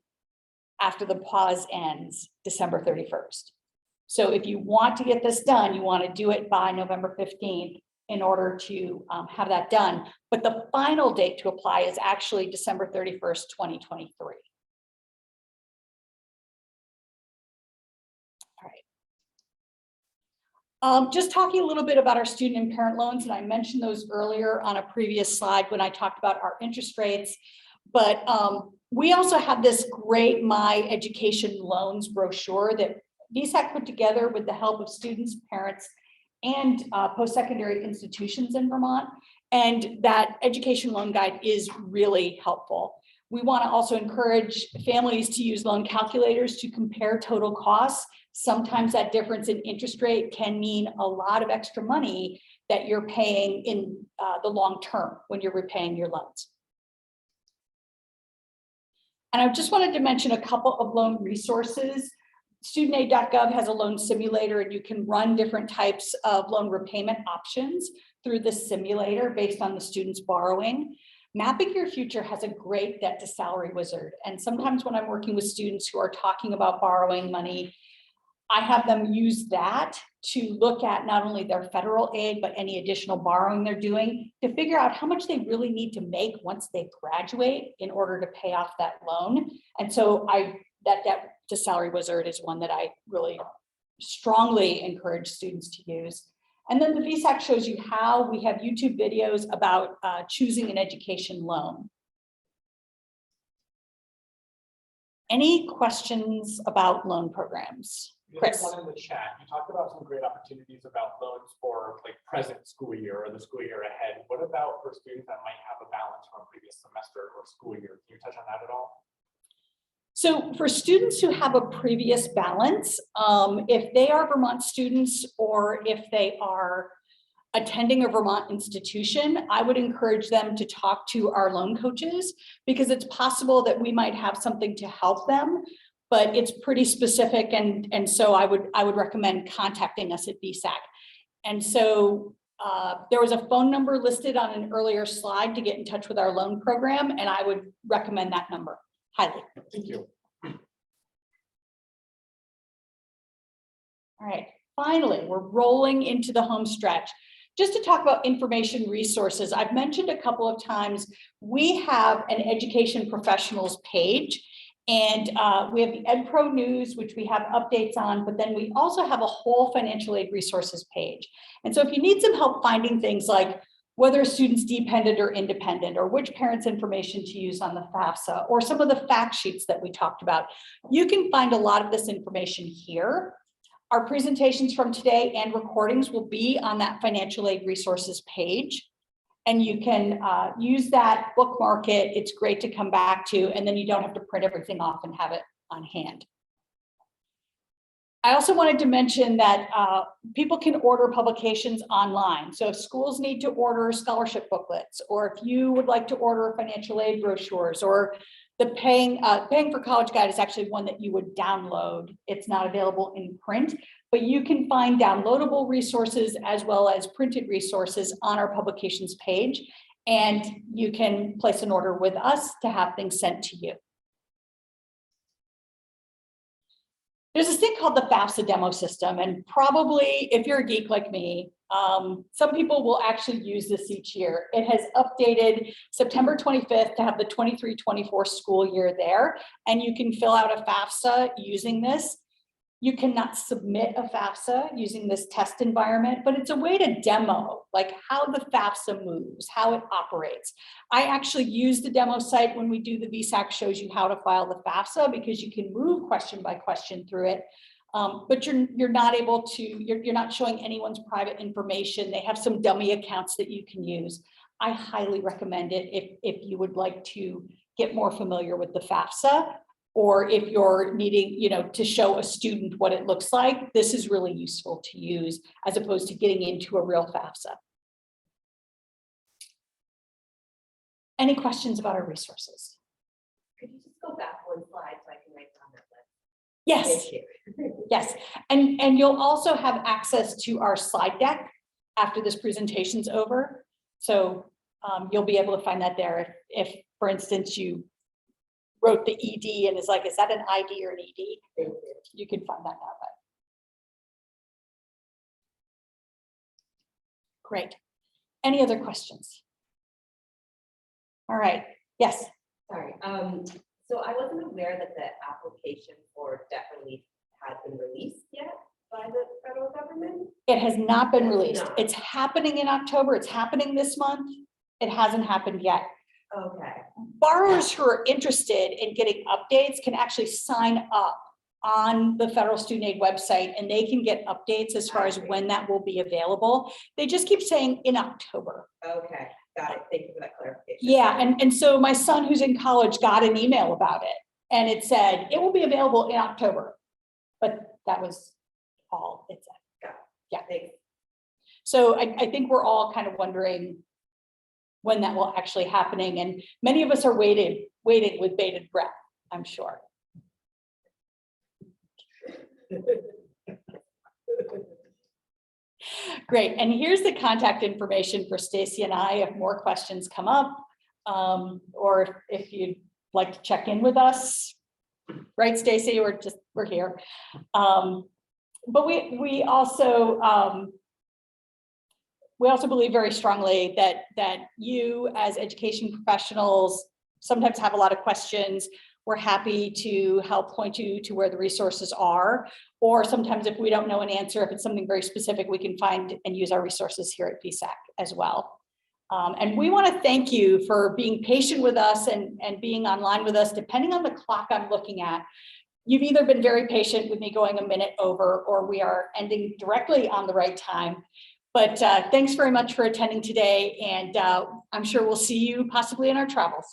after the pause ends December 31st. So if you want to get this done, you want to do it by November 15th in order to have that done. But the final date to apply is actually December 31st, 2023. All right. Just talking a little bit about our student and parent loans, and I mentioned those earlier on a previous slide when I talked about our interest rates, but we also have this great My Education Loans brochure that Vsac put together with the help of students, parents, and post-secondary institutions in Vermont. And that education loan guide is really helpful. We want to also encourage families to use loan calculators to compare total costs. Sometimes that difference in interest rate can mean a lot of extra money that you're paying in the long term when you're repaying your loans. And I just wanted to mention a couple of loan resources. Studentaid.gov has a loan simulator, and you can run different types of loan repayment options through the simulator based on the student's borrowing. Mapping Your Future has a great debt to salary wizard. And sometimes when I'm working with students who are talking about borrowing money, I have them use that to look at not only their federal aid, but any additional borrowing they're doing to figure out how much they really need to make once they graduate in order to pay off that loan. And so that debt to salary wizard is one that I really strongly encourage students to use. And then the Vsac shows you how we have YouTube videos about choosing an education loan. Any questions about loan programs? Chris? One in the chat. You talked about some great opportunities about loans for like present school year or the school year ahead. What about for students that might have a balance from a previous semester or school year? Can you touch on that at all? So for students who have a previous balance, if they are Vermont students or if they are attending a Vermont institution, I would encourage them to talk to our loan coaches because it's possible that we might have something to help them, but it's pretty specific. And so I would recommend contacting us at Vsac. And so there was a phone number listed on an earlier slide to get in touch with our loan program, and I would recommend that number highly. Thank you. All right, finally, we're rolling into the home stretch. Just to talk about information resources, I've mentioned a couple of times, we have an education professionals page, and we have the EdPro News, which we have updates on, but then we also have a whole financial aid resources page. And so if you need some help finding things like whether a student's dependent or independent, or which parents' information to use on the FAFSA, or some of the fact sheets that we talked about, you can find a lot of this information here. Our presentations from today and recordings will be on that financial aid resources page. And you can use that, bookmark it. It's great to come back to, and then you don't have to print everything off and have it on hand. I also wanted to mention that people can order publications online. So if schools need to order scholarship booklets, or if you would like to order financial aid brochures, or the paying for college guide is actually one that you would download. It's not available in print, but you can find downloadable resources as well as printed resources on our publications page, and you can place an order with us to have things sent to you. There's this thing called the Fafsa demo system, and probably if you're a geek like me, some people will actually use this each year. It has updated September 25th to have the 23-24 school year there, and you can fill out a Fafsa using this. You cannot submit a Fafsa using this test environment, but it's a way to demo like how the Fafsa moves, how it operates. I actually use the demo site when we do the Vsac shows you how to file the Fafsa, because you can move question by question through it. But you're not able to, you're not showing anyone's private information. They have some dummy accounts that you can use. I highly recommend it if you would like to get more familiar with the Fafsa, or if you're needing, to show a student what it looks like. This is really useful to use as opposed to getting into a real Fafsa. Any questions about our resources? Could you just go back one slide so I can write down that list? Yes. Thank you. Yes, and you'll also have access to our slide deck after this presentation's over. So you'll be able to find that there. If for instance, you wrote the ED and is like, is that an ID or an ED? You can find that that way. Great. Any other questions? All right. Yes. Sorry. So I wasn't aware that the application for debt relief had been released yet by the federal government. It has not been released. No. It's happening in October. It's happening this month. It hasn't happened yet. Okay. Borrowers who are interested in getting updates can actually sign up on the federal student aid website, and they can get updates as far as when that will be available. They just keep saying in October. Okay. Got it. Thank you for that clarification. Yeah, and so my son who's in college got an email about it, and it said it will be available in October, but that was all it said. Got it. Yeah. Thanks. So I think we're all kind of wondering when that will actually happening, and many of us are waiting with bated breath, I'm sure. Great, and here's the contact information for Stacy and I if more questions come up, or if you'd like to check in with us, right, Stacy? We're here. But we also believe very strongly that you as education professionals sometimes have a lot of questions. We're happy to help point you to where the resources are, or sometimes if we don't know an answer, if it's something very specific, we can find and use our resources here at Vsac as well. And we want to thank you for being patient with us and being online with us. Depending on the clock I'm looking at, you've either been very patient with me going a minute over, or we are ending directly on the right time. But thanks very much for attending today, and I'm sure we'll see you possibly in our travels.